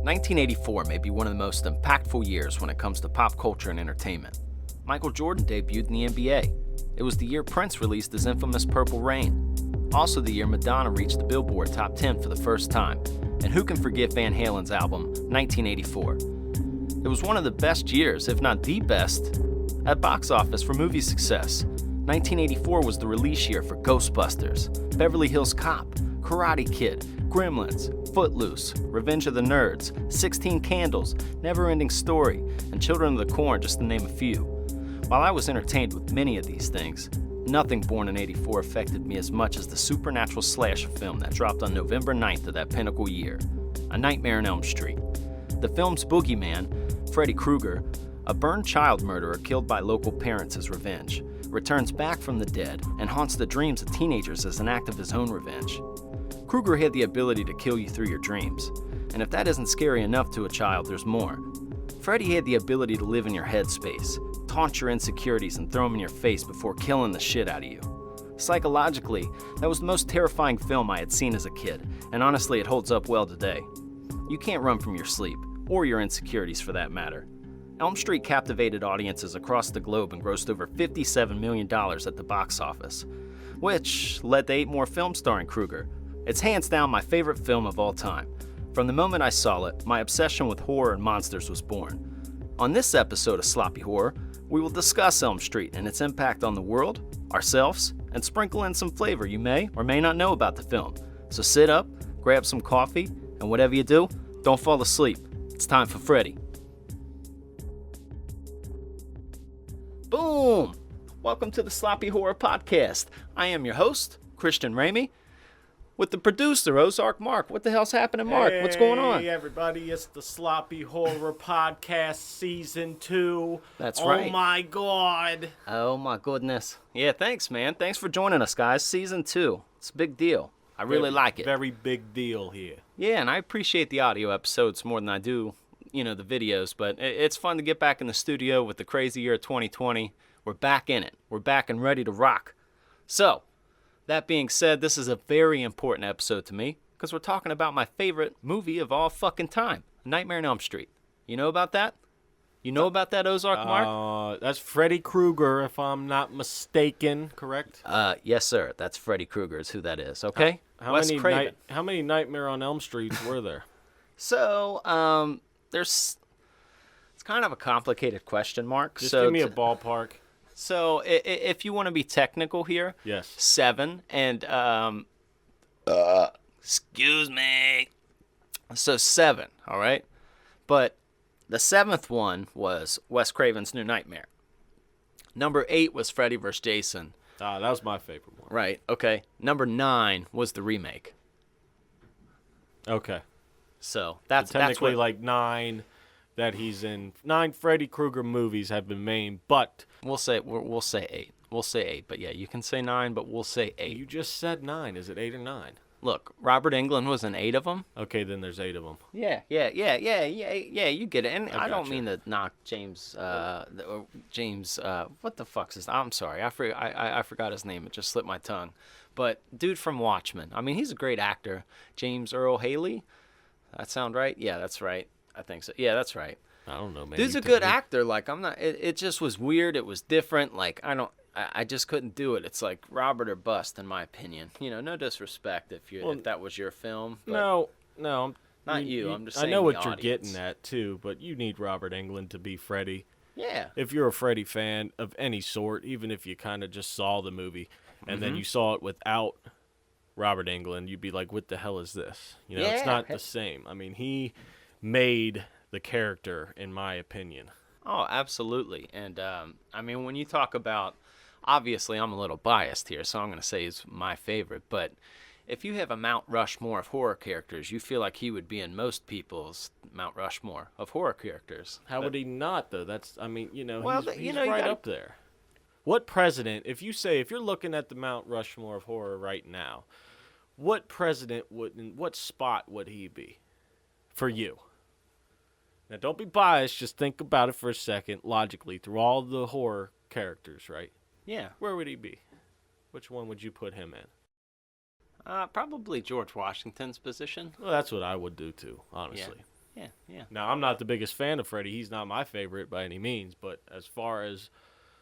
1984 may be one of the most impactful years when it comes to pop culture and entertainment. Michael Jordan debuted in the NBA. It was the year Prince released his infamous Purple Rain. Also the year Madonna reached the Billboard Top 10 for the first time. And who can forget Van Halen's album, 1984? It was one of the best years, if not the best, at box office for movie success. 1984 was the release year for Ghostbusters, Beverly Hills Cop, Karate Kid, Gremlins, Footloose, Revenge of the Nerds, 16 Candles, Never-Ending Story, and Children of the Corn, just to name a few. While I was entertained with many of these things, nothing born in '84 affected me as much as the supernatural slasher film that dropped on November 9th of that pinnacle year, A Nightmare on Elm Street. The film's boogeyman, Freddy Krueger, a burned child murderer killed by local parents as revenge, returns back from the dead and haunts the dreams of teenagers as an act of his own revenge. Krueger had the ability to kill you through your dreams, and if that isn't scary enough to a child, there's more. Freddy had the ability to live in your headspace, taunt your insecurities and throw them in your face before killing the shit out of you. Psychologically, that was the most terrifying film I had seen as a kid, and honestly it holds up well today. You can't run from your sleep, or your insecurities for that matter. Elm Street captivated audiences across the globe and grossed over $57 million at the box office, which led to 8 more films starring Krueger. It's hands down my favorite film of all time. From the moment I saw it, my obsession with horror and monsters was born. On this episode of Sloppy Horror, we will discuss Elm Street and its impact on the world, ourselves, and sprinkle in some flavor you may or may not know about the film. So sit up, grab some coffee, and whatever you do, don't fall asleep. It's time for Freddy. Boom! Welcome to the Sloppy Horror Podcast. I am your host, Christian Ramey, with the producer, Ozark Mark. What the hell's happening, Mark? What's going on? Hey, everybody, it's the Sloppy Horror Podcast Season 2. That's right. Oh, my God. Oh, my goodness. Yeah, thanks, man. Thanks for joining us, guys. Season 2. It's a big deal. I really like it. Very big deal here. Yeah, and I appreciate the audio episodes more than I do, the videos, but it's fun to get back in the studio with the crazy year of 2020. We're back in it. We're back and ready to rock. So, that being said, this is a very important episode to me because we're talking about my favorite movie of all fucking time, Nightmare on Elm Street. You know about that? You know about that, Ozark Mark? That's Freddy Krueger, if I'm not mistaken, correct? Yes, sir. That's Freddy Krueger is who that is, okay? Wes Craven. How many Nightmare on Elm Streets were there? So, it's kind of a complicated question, Mark. Just give me a ballpark. So, if you want to be technical here, yes, 7 and excuse me. So 7, all right. But the 7th one was Wes Craven's New Nightmare. Number 8 was Freddy vs. Jason. That was my favorite one. Right. Okay. Number 9 was the remake. Okay. So that's technically what, like 9 that he's in. 9 Freddy Krueger movies have been made, but we'll say 8. We'll say 8, but yeah, you can say 9, but we'll say 8. You just said 9. Is it 8 or 9? Look, Robert Englund was in 8 of them. Okay, then there's 8 of them. Yeah, you get it. And I don't mean to knock James, what the fuck's his, I'm sorry, I forgot his name, it just slipped my tongue. But dude from Watchmen, I mean, he's a great actor. James Earl Haley, that sound right? Yeah, that's right. I think so. Yeah, that's right. I don't know, man. Dude's a good actor. Like, I'm not, it just was weird. It was different. Like, I just couldn't do it. It's like Robert or bust, in my opinion. No disrespect if that was your film. But no. Not you. I'm just saying. I know what audience. You're getting at, too, but you need Robert Englund to be Freddy. Yeah. If you're a Freddy fan of any sort, even if you kind of just saw the movie and then you saw it without Robert Englund, you'd be like, what the hell is this? It's not the same. I mean, he made the character, in my opinion. Oh, absolutely. And, I mean, when you talk about, obviously I'm a little biased here, so I'm going to say he's my favorite, but if you have a Mount Rushmore of horror characters, you feel like he would be in most people's Mount Rushmore of horror characters. How would he not, though? He's he's right up there. What president, if you're looking at the Mount Rushmore of horror right now, what president what spot would he be for you? Now, don't be biased. Just think about it for a second, logically, through all the horror characters, right? Yeah. Where would he be? Which one would you put him in? Probably George Washington's position. Well, that's what I would do too, honestly. Yeah. Now, I'm not the biggest fan of Freddy. He's not my favorite by any means. But as far as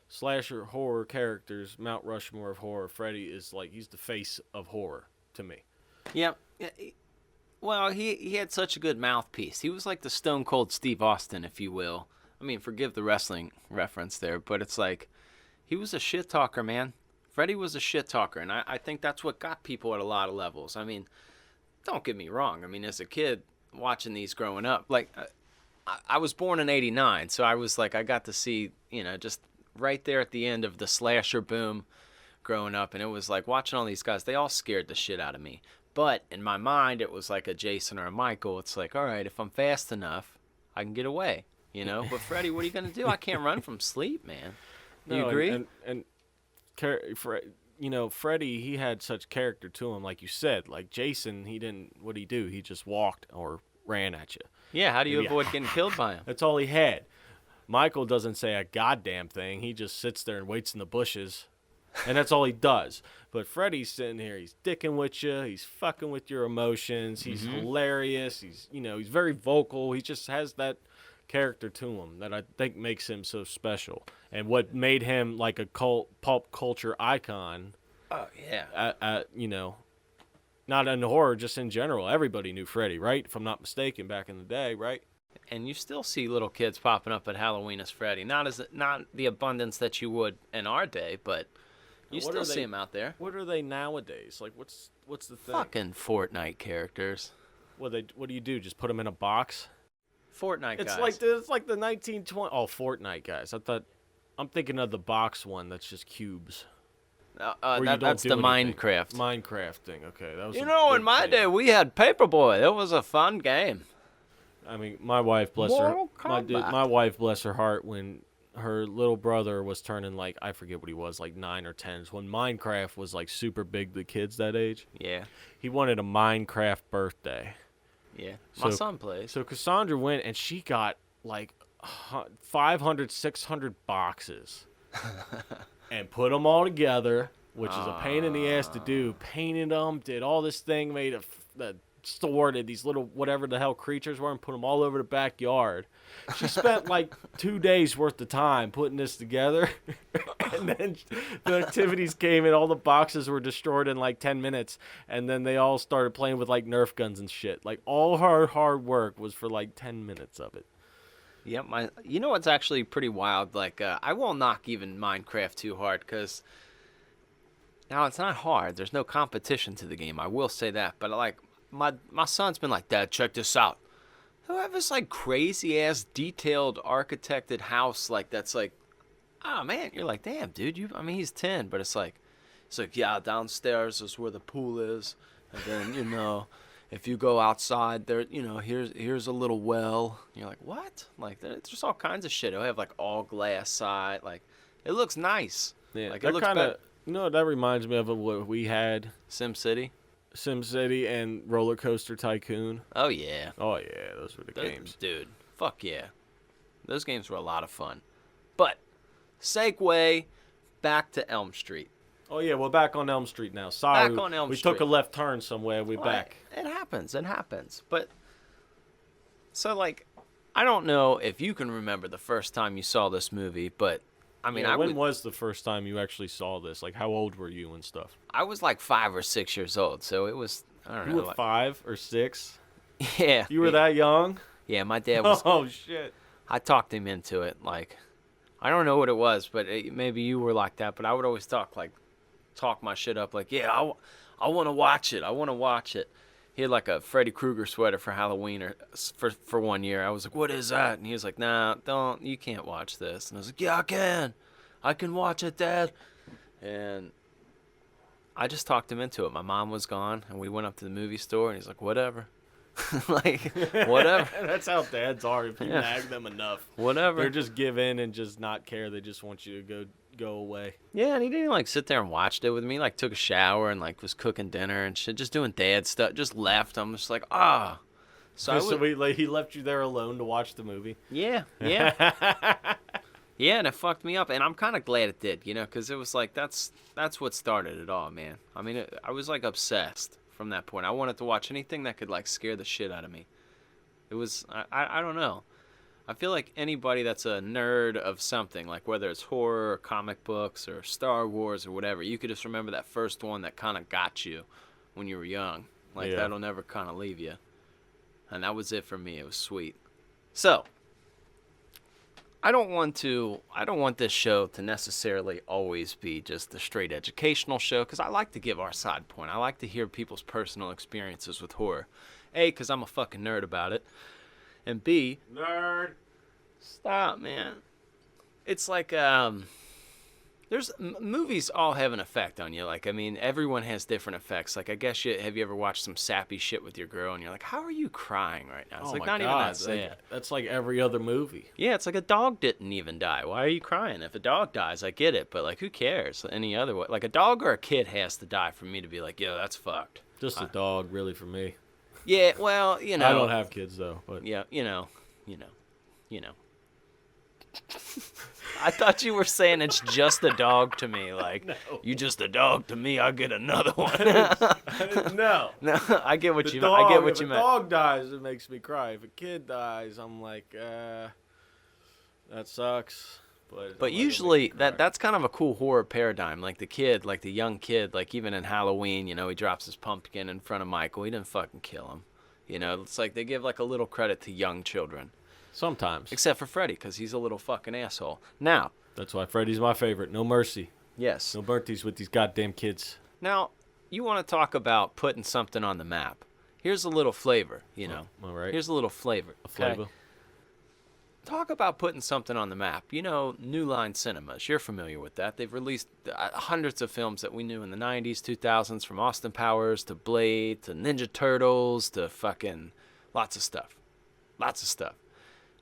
slasher horror characters, Mount Rushmore of horror, Freddy is like, he's the face of horror to me. Yep. Yeah. Well, he had such a good mouthpiece. He was like the Stone Cold Steve Austin, if you will. I mean, forgive the wrestling reference there, but it's like he was a shit talker, man. Freddy was a shit talker, and I think that's what got people at a lot of levels. I mean, don't get me wrong. I mean, as a kid watching these growing up, like I was born in '89, so I was like, I got to see, just right there at the end of the slasher boom growing up, and it was like watching all these guys. They all scared the shit out of me. But in my mind, it was like a Jason or a Michael. It's like, all right, if I'm fast enough, I can get away, But Freddy, what are you going to do? I can't run from sleep, man. Do you agree? Freddy, he had such character to him, like you said. Like Jason, what'd he do? He just walked or ran at you. Yeah, how do you avoid getting killed by him? That's all he had. Michael doesn't say a goddamn thing. He just sits there and waits in the bushes. And that's all he does. But Freddy's sitting here. He's dicking with you. He's fucking with your emotions. He's hilarious. He's very vocal. He just has that character to him that I think makes him so special. And what made him like a pulp culture icon. Oh, yeah. Not in horror, just in general. Everybody knew Freddy, right? If I'm not mistaken, back in the day, right? And you still see little kids popping up at Halloween as Freddy. Not the abundance that you would in our day, but you still see them out there. What are they nowadays? Like, what's the thing? Fucking Fortnite characters. What do you do? Just put them in a box? Fortnite guys. It's like the 1920. Oh, Fortnite guys. I'm thinking of the box one that's just cubes. That's the Minecraft. Minecraft thing. Okay, that was. In my day we had Paperboy. It was a fun game. I mean, my wife, bless my wife, bless her heart, when her little brother was turning, like, I forget what he was, like 9 or 10, when Minecraft was like super big to kids that age. Yeah. He wanted a Minecraft birthday. Yeah. My son plays. So Cassandra went and she got like 500, 600 boxes and put them all together, which is a pain in the ass to do. Painted them, did all this thing, made a store, did these little whatever the hell creatures were, and put them all over the backyard. She spent like 2 days worth of time putting this together. And then the activities came and all the boxes were destroyed in like 10 minutes. And then they all started playing with like Nerf guns and shit. Like all her hard work was for like 10 minutes of it. Yep. You know what's actually pretty wild? Like, I won't knock even Minecraft too hard because now it's not hard. There's no competition to the game. I will say that. But like, my son's been like, Dad, check this out. Who have this like crazy ass detailed architected house like that's like, oh man, you're like, damn, dude. He's 10, but it's like, yeah, downstairs is where the pool is, and then if you go outside there, here's a little well. You're like, what? Like, there's all kinds of shit. It'll have like all glass side, like, it looks nice. Yeah, like it looks better. That reminds me of what we had. SimCity and Roller Coaster Tycoon. Oh yeah. Those were the games. Dude, fuck yeah. Those games were a lot of fun. But segue back to Elm Street. Oh yeah, we're back on Elm Street now. Sorry, back on Elm we Street. took a left turn somewhere. We're back. It happens. But so like, I don't know if you can remember the first time you saw this movie, but I mean, when was the first time you actually saw this? Like, how old were you and stuff? I was like 5 or 6 years old, so it was, I don't know. You were 5 or 6? Yeah. You were that young? Yeah, my dad was. Oh, shit. I talked him into it. Like, I don't know what it was, but maybe you were like that, but I would always talk my shit up. Like, yeah, I want to watch it. I want to watch it. He had like a Freddy Krueger sweater for Halloween or for 1 year. I was like, what is that? And he was like, nah, you can't watch this. And I was like, yeah, I can watch it, Dad. And I just talked him into it. My mom was gone, and we went up to the movie store, and he's like, whatever. Like, whatever. That's how dads are. If you nag them enough, whatever. They're just give in and just not care. They just want you to go away. Yeah, and he didn't like sit there and watched it with me. Like, took a shower and like was cooking dinner and shit, just doing dad stuff. Just left. I'm just like, ah. So he left you there alone to watch the movie. Yeah. Yeah, and it fucked me up, and I'm kind of glad it did, because it was like that's what started it all, man. I mean, I was like obsessed from that point. I wanted to watch anything that could like scare the shit out of me, It was, I don't know. I feel like anybody that's a nerd of something, like whether it's horror or comic books or Star Wars or whatever, you could just remember that first one that kind of got you when you were young. Like, that'll never kind of leave you. And that was it for me. It was sweet. So, I don't want this show to necessarily always be just a straight educational show, because I like to give our side point. I like to hear people's personal experiences with horror. A, because I'm a fucking nerd about it. And B, nerd. Stop, man. It's like, there's movies all have an effect on you. Like, I mean, everyone has different effects. Like, I guess have you ever watched some sappy shit with your girl and you're like, how are you crying right now? It's like, not even that sad. That's like every other movie. Yeah, it's like a dog didn't even die. Why are you crying? If a dog dies, I get it, but like, who cares? Any other way? Like, a dog or a kid has to die for me to be like, yo, that's fucked. Just a dog, really, for me. Yeah, well, you know. I don't have kids though, but yeah, you know. I thought you were saying it's just a dog to me. Like, no. You just a dog to me, I'll get another one. No. No, I get what you meant. If a dog dies, it makes me cry. If a kid dies, I'm like, that sucks. But usually, that's kind of a cool horror paradigm. Like the young kid, like even in Halloween, you know, he drops his pumpkin in front of Michael. He didn't fucking kill him. You know, it's like they give like a little credit to young children. Sometimes. Except for Freddy, because he's a little fucking asshole. Now. That's why Freddy's my favorite. No mercy. Yes. No mercies with these goddamn kids. Now, you want to talk about putting something on the map. Here's a little flavor, you know. All right. Here's a little flavor. A flavor. Okay? Talk about putting something on the map. You know, New Line Cinemas. You're familiar with that. They've released hundreds of films that we knew in the 90s, 2000s, from Austin Powers to Blade to Ninja Turtles to fucking lots of stuff. Lots of stuff.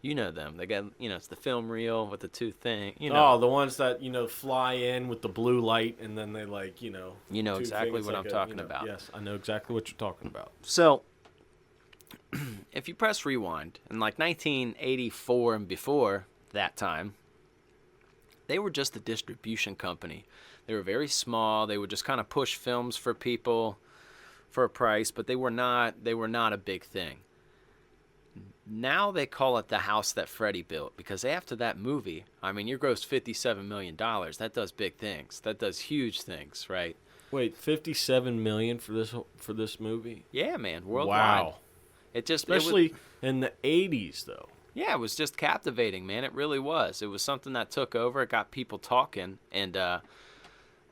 You know them. They got, you know, it's the film reel with the two thing. You know. Oh, the ones that, you know, fly in with the blue light and then they like, you know. You know exactly what I'm talking about. Yes, I know exactly what you're talking about. So, if you press rewind, in like 1984 and before that time, they were just a distribution company. They were very small. They would just kind of push films for people for a price, but they were not a big thing. Now they call it the house that Freddy built, because after that movie, I mean, you grossed $57 million. That does big things. That does huge things, right? Wait, $57 million for this movie? Yeah, man, worldwide. Wow. Especially in the 80s, though. Yeah, it was just captivating, man. It really was. It was something that took over. It got people talking, and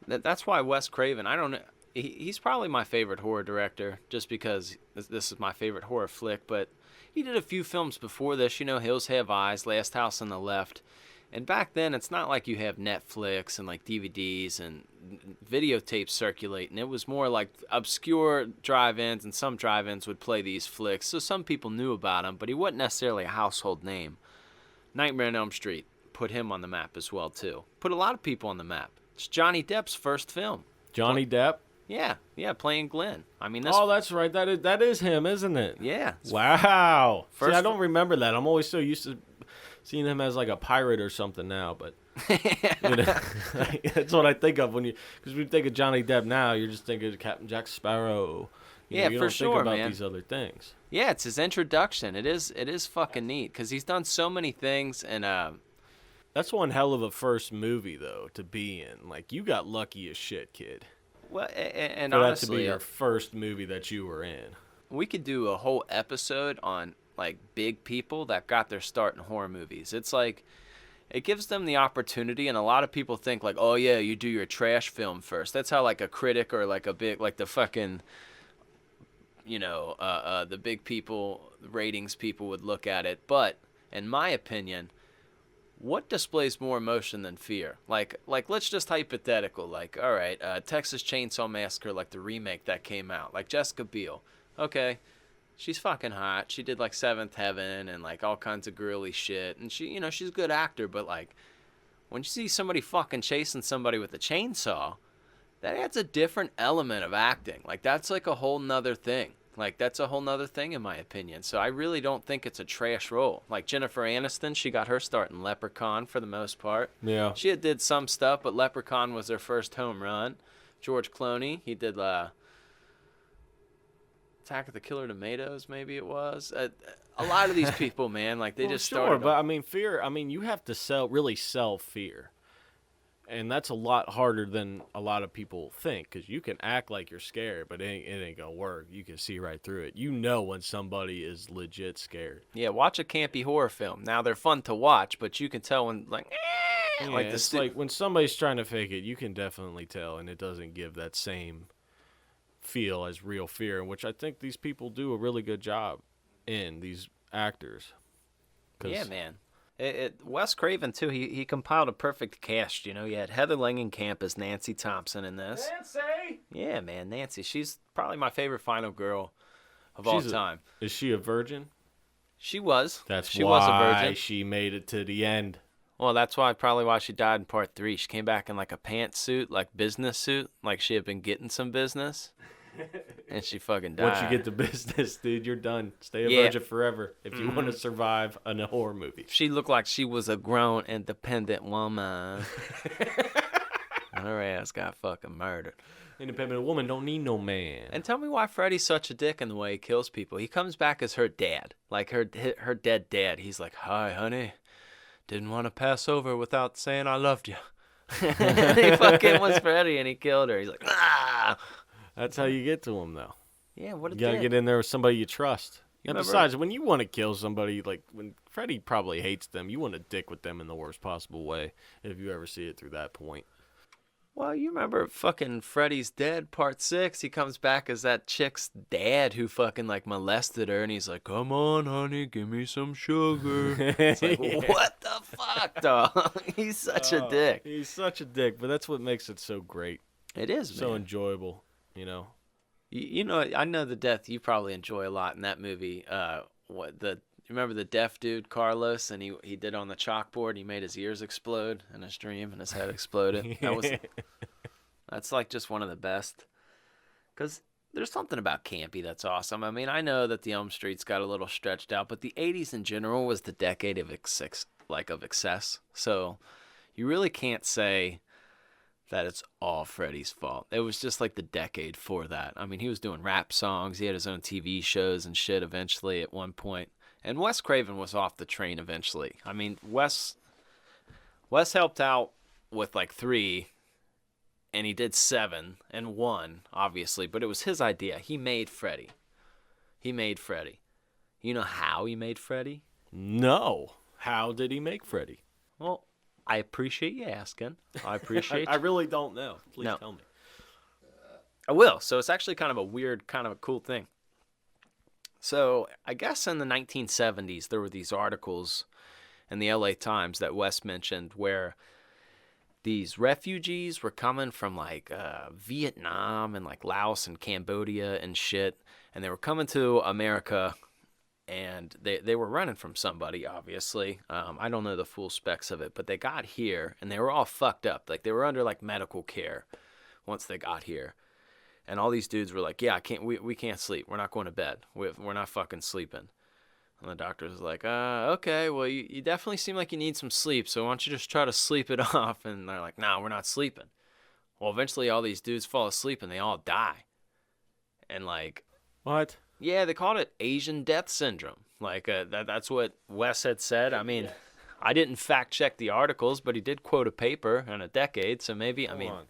that's why Wes Craven, I don't know, he's probably my favorite horror director, just because this is my favorite horror flick, but he did a few films before this, you know, Hills Have Eyes, Last House on the Left. And back then, it's not like you have Netflix and like DVDs and videotapes circulating. It was more like obscure drive-ins, and some drive-ins would play these flicks. So some people knew about him, but he wasn't necessarily a household name. Nightmare on Elm Street put him on the map as well, too. Put a lot of people on the map. It's Johnny Depp's first film. Johnny Depp? Yeah, playing Glenn. I mean, oh, that's right. That is him, isn't it? Yeah. Wow. See, I don't remember that. I'm always so used to seeing him as like a pirate or something now, but you know, that's what I think of because when you think of Johnny Depp now, you're just thinking of Captain Jack Sparrow. You know, you for don't sure, think about man. These other things. Yeah, it's his introduction. It is fucking neat because he's done so many things, and that's one hell of a first movie though to be in. Like, you got lucky as shit, kid. Well, and for honestly, that to be your first movie that you were in. We could do a whole episode on like big people that got their start in horror movies. It's like it gives them the opportunity, and a lot of people think like, oh yeah, you do your trash film first. That's how like a critic or like a big like the fucking, you know, the big people, ratings people would look at it. But in my opinion, what displays more emotion than fear? Like let's just hypothetical, like, all right, Texas Chainsaw Massacre, like the remake that came out, like Jessica Biel. Okay, she's fucking hot. She did like Seventh Heaven and like all kinds of girly shit, and she, you know, she's a good actor. But like, when you see somebody fucking chasing somebody with a chainsaw, that adds a different element of acting. Like, that's like a whole nother thing. Like, that's a whole nother thing in my opinion. So I really don't think it's a trash role. Like Jennifer Aniston, she got her start in Leprechaun for the most part. Yeah. She had did some stuff, but Leprechaun was her first home run. George Clooney, he did Attack of the Killer Tomatoes, maybe it was. A lot of these people, man, like they just started. But I mean, fear. I mean, you have to really sell fear, and that's a lot harder than a lot of people think. Because you can act like you're scared, but it ain't gonna work. You can see right through it. You know when somebody is legit scared. Yeah, watch a campy horror film. Now they're fun to watch, but you can tell when like. Yeah, like it's like when somebody's trying to fake it, you can definitely tell, and it doesn't give that same feel as real fear, which I think these people do a really good job in, these actors. Yeah, man. Wes Craven, too, he compiled a perfect cast, you know. You had Heather Langenkamp as Nancy Thompson in this. Nancy! Yeah, man, Nancy. She's probably my favorite final girl of all time. Is she a virgin? She was. She was a why virgin. She made it to the end. Well, that's probably why she died in part 3. She came back in like a pantsuit, like business suit, like she had been getting some business. And she fucking died. Once you get the business, dude, you're done. Stay a virgin forever if you want to survive in a horror movie. She looked like she was a grown, independent woman. Her ass got fucking murdered. Independent woman don't need no man. And tell me why Freddy's such a dick in the way he kills people. He comes back as her dad, like her dead dad. He's like, "Hi, honey. Didn't want to pass over without saying I loved you." He fucking was Freddy and he killed her. He's like, "Ah." That's how you get to him, though. Yeah, what a You gotta dick. get in there with somebody you trust. And remember- besides, when you want to kill somebody, like when Freddy probably hates them, you want to dick with them in the worst possible way if you ever see it through that point. Well, you remember fucking Freddy's Dead Part 6? He comes back as that chick's dad who fucking like molested her, and he's like, "Come on, honey, give me some sugar." It's like, what the fuck, dog? He's such a dick. He's such a dick, but that's what makes it so great. It is, So man. enjoyable, you know. You know, I know the death you probably enjoy a lot in that movie. You remember the deaf dude Carlos, and he did on the chalkboard. He made his ears explode in his dream, and his head exploded. That's like just one of the best. Because there's something about campy that's awesome. I mean, I know that the Elm Streets got a little stretched out, but the '80s in general was the decade of excess. So you really can't say that it's all Freddy's fault. It was just like the decade for that. I mean, he was doing rap songs. He had his own TV shows and shit eventually at one point. And Wes Craven was off the train eventually. I mean, Wes helped out with like 3, and he did 7 and 1, obviously. But it was his idea. He made Freddy. You know how he made Freddy? No. How did he make Freddy? Well, I appreciate you asking. I appreciate I really don't know. Please No. tell me. I will. So it's actually kind of a weird, kind of a cool thing. So I guess in the 1970s, there were these articles in the LA Times that Wes mentioned where these refugees were coming from like Vietnam and like Laos and Cambodia and shit. And they were coming to America, and they were running from somebody, obviously. I don't know the full specs of it, but they got here, and they were all fucked up. Like, they were under, like, medical care once they got here. And all these dudes were like, yeah, we can't sleep. We're not going to bed. We're not fucking sleeping. And the doctor was like, okay, well, you definitely seem like you need some sleep, so why don't you just try to sleep it off? And they're like, no, we're not sleeping. Well, eventually all these dudes fall asleep, and they all die. And, like... What? Yeah, they called it Asian death syndrome. Like, that's what Wes had said. I mean, I didn't fact check the articles, but he did quote a paper in a decade, so maybe, Hold on.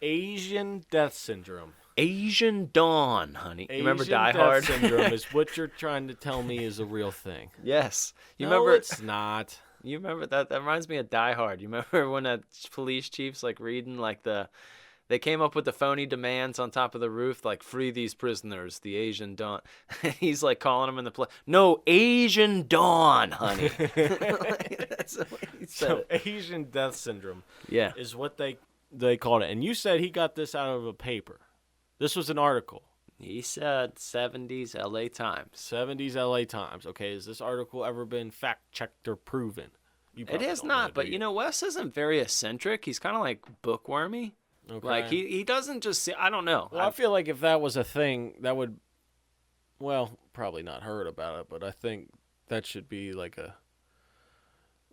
Asian death syndrome. Asian dawn, honey. You remember Die Asian Hard? death syndrome is what you're trying to tell me is a real thing. Yes. You No, remember? it's not. You remember that? That reminds me of Die Hard. You remember when that police chief's like reading like they came up with the phony demands on top of the roof, like, free these prisoners, the Asian Dawn. He's, like, calling them in the play. No, Asian Dawn, honey. That's what he said. So Asian death syndrome Yeah. is what they called it. And you said he got this out of a paper. This was an article. He said 70s LA Times. 70s LA Times. Okay, has this article ever been fact-checked or proven? You It probably is don't know, not, do but, you know, Wes isn't very eccentric. He's kind of like bookwormy. Okay. Like, he doesn't just see, I don't know. Well, I feel like if that was a thing, that would, well, probably not heard about it, but I think that should be like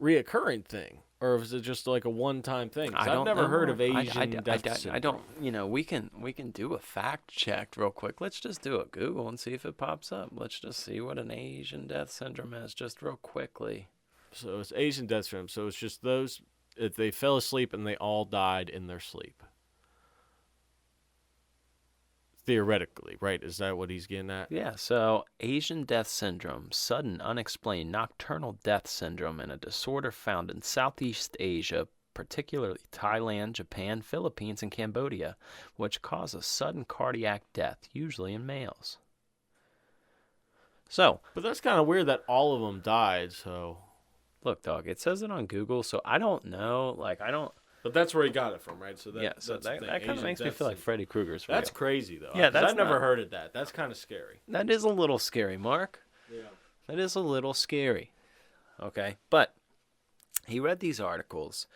reoccurring thing, or is it just like a one-time thing? 'Cause I I've don't never know. heard of I Asian death syndrome. don't. We can do a fact check real quick. Let's just do a Google and see if it pops up. Let's just see what an Asian death syndrome is, just real quickly. So it's Asian death syndrome. So it's just those if they fell asleep and they all died in their sleep. Theoretically, right? Is that what he's getting at? Yeah. So Asian death syndrome, sudden, unexplained nocturnal death syndrome, and a disorder found in Southeast Asia, particularly Thailand, Japan, Philippines, and Cambodia, which causes sudden cardiac death, usually in males. So, But that's kind of weird that all of them died. So, look, dog, it says it on Google, so I don't know. but that's where he got it from, right? So So that's the that thing. kind of Asian makes me death feel like syndrome. Freddy Krueger's real. That's crazy though. Yeah, 'cause that's I've never not- heard of that. That's kind of scary. That is a little scary, Mark. Yeah. That is a little scary. Okay. But he read these articles.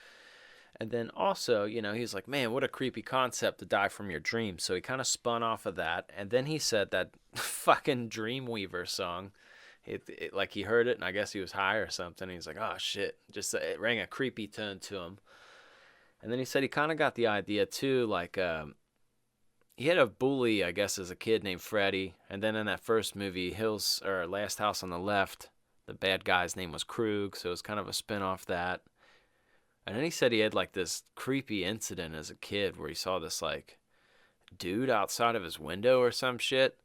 And then also, he's like, man, what a creepy concept to die from your dreams. So he kind of spun off of that. And then he said that fucking Dreamweaver song. Like he heard it, and I guess he was high or something. He's like, oh, shit. Just it rang a creepy tone to him. And then he said he kind of got the idea, too, like he had a bully, I guess, as a kid named Freddy. And then in that first movie, Last House on the Left, the bad guy's name was Krug, so it was kind of a spin-off that. And then he said he had like this creepy incident as a kid where he saw this like dude outside of his window or some shit.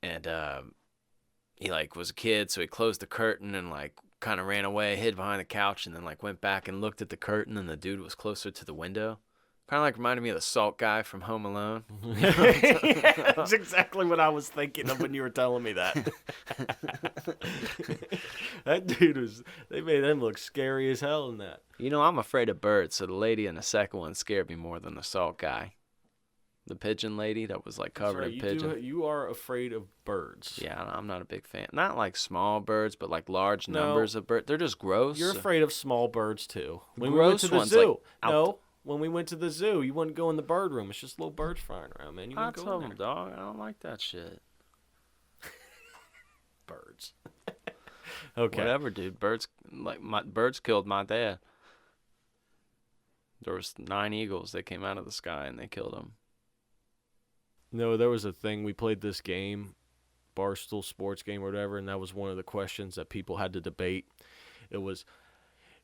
And he like was a kid, so he closed the curtain and like kind of ran away, hid behind the couch, and then like went back and looked at the curtain, and the dude was closer to the window. Kind of like reminded me of the salt guy from Home Alone. That's exactly what I was thinking of when you were telling me that. That dude they made him look scary as hell in that. I'm afraid of birds, so the lady in the second one scared me more than the salt guy. The pigeon lady that was like covered in pigeon. You are afraid of birds. Yeah, I'm not a big fan. Not like small birds, but like large No. numbers of birds. They're just gross. You're afraid of small birds too. When we Gross went to the ones, zoo. like, When we went to the zoo, you wouldn't go in the bird room. It's just little birds flying around, man. You I wouldn't go told in him, there. dog. I don't like that shit. Birds. Okay. Whatever, dude. Birds killed my dad. There was 9 eagles that came out of the sky and they killed him. No, there was a thing. We played this game, Barstool Sports game or whatever, and that was one of the questions that people had to debate. It was,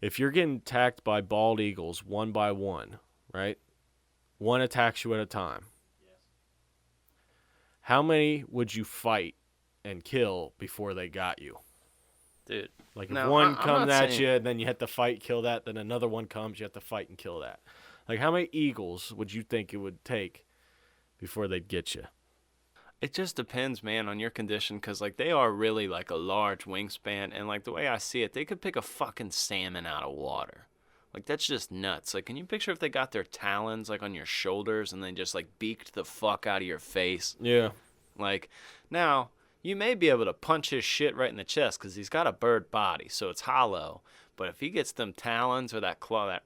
if you're getting attacked by bald eagles one by one, right? One attacks you at a time. Yes. How many would you fight and kill before they got you? Dude. Like if No, one I'm comes not at saying- you, and then you have to fight, kill that, then another one comes, you have to fight and kill that. Like how many eagles would you think it would take before they'd get you? It just depends, man, on your condition, because, like, they are really, like, a large wingspan, and, like, the way I see it, they could pick a fucking salmon out of water. Like, that's just nuts. Like, can you picture if they got their talons, like, on your shoulders, and they just, like, beaked the fuck out of your face? Yeah. Like, now, you may be able to punch his shit right in the chest, because he's got a bird body, so it's hollow. But if he gets them talons or that claw, that...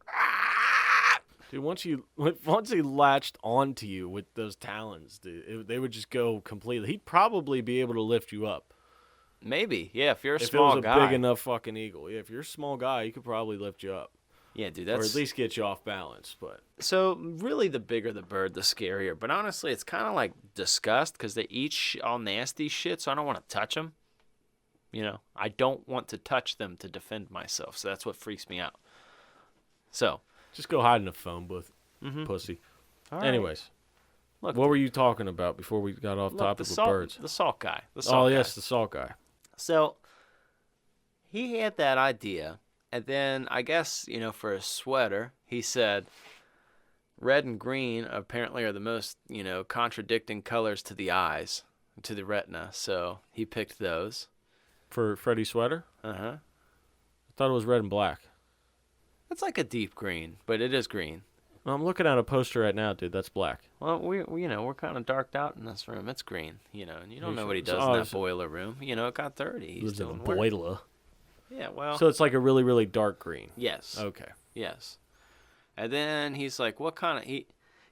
Dude, once he latched onto you with those talons, dude, they would just go completely. He'd probably be able to lift you up. Maybe, yeah, if you're a if small it was a guy. big enough fucking eagle. Yeah, if you're a small guy, he could probably lift you up. Yeah, dude, Or that's... at least get you off balance. But So, really, the bigger the bird, the scarier. But honestly, it's kind of like disgust because they eat all nasty shit, so I don't want to touch them. I don't want to touch them to defend myself, so that's what freaks me out. So... just go hide in a phone booth, pussy. Anyways, look, what were you talking about before we got off topic with birds? The salt guy. The salt guy. So, he had that idea, and then I guess, for a sweater, he said red and green apparently are the most, contradicting colors to the eyes, to the retina, so he picked those. For Freddy's sweater? Uh-huh. I thought it was red and black. It's like a deep green, but it is green. Well, I'm looking at a poster right now, dude. That's black. Well, we're kind of darked out in this room. It's green, and you don't know what he does in that boiler room. It got dirty. He's Lives in a doing work. boiler. Yeah, well. So it's like a really, really dark green. Yes. Okay. Yes. And then he's like, what kind of he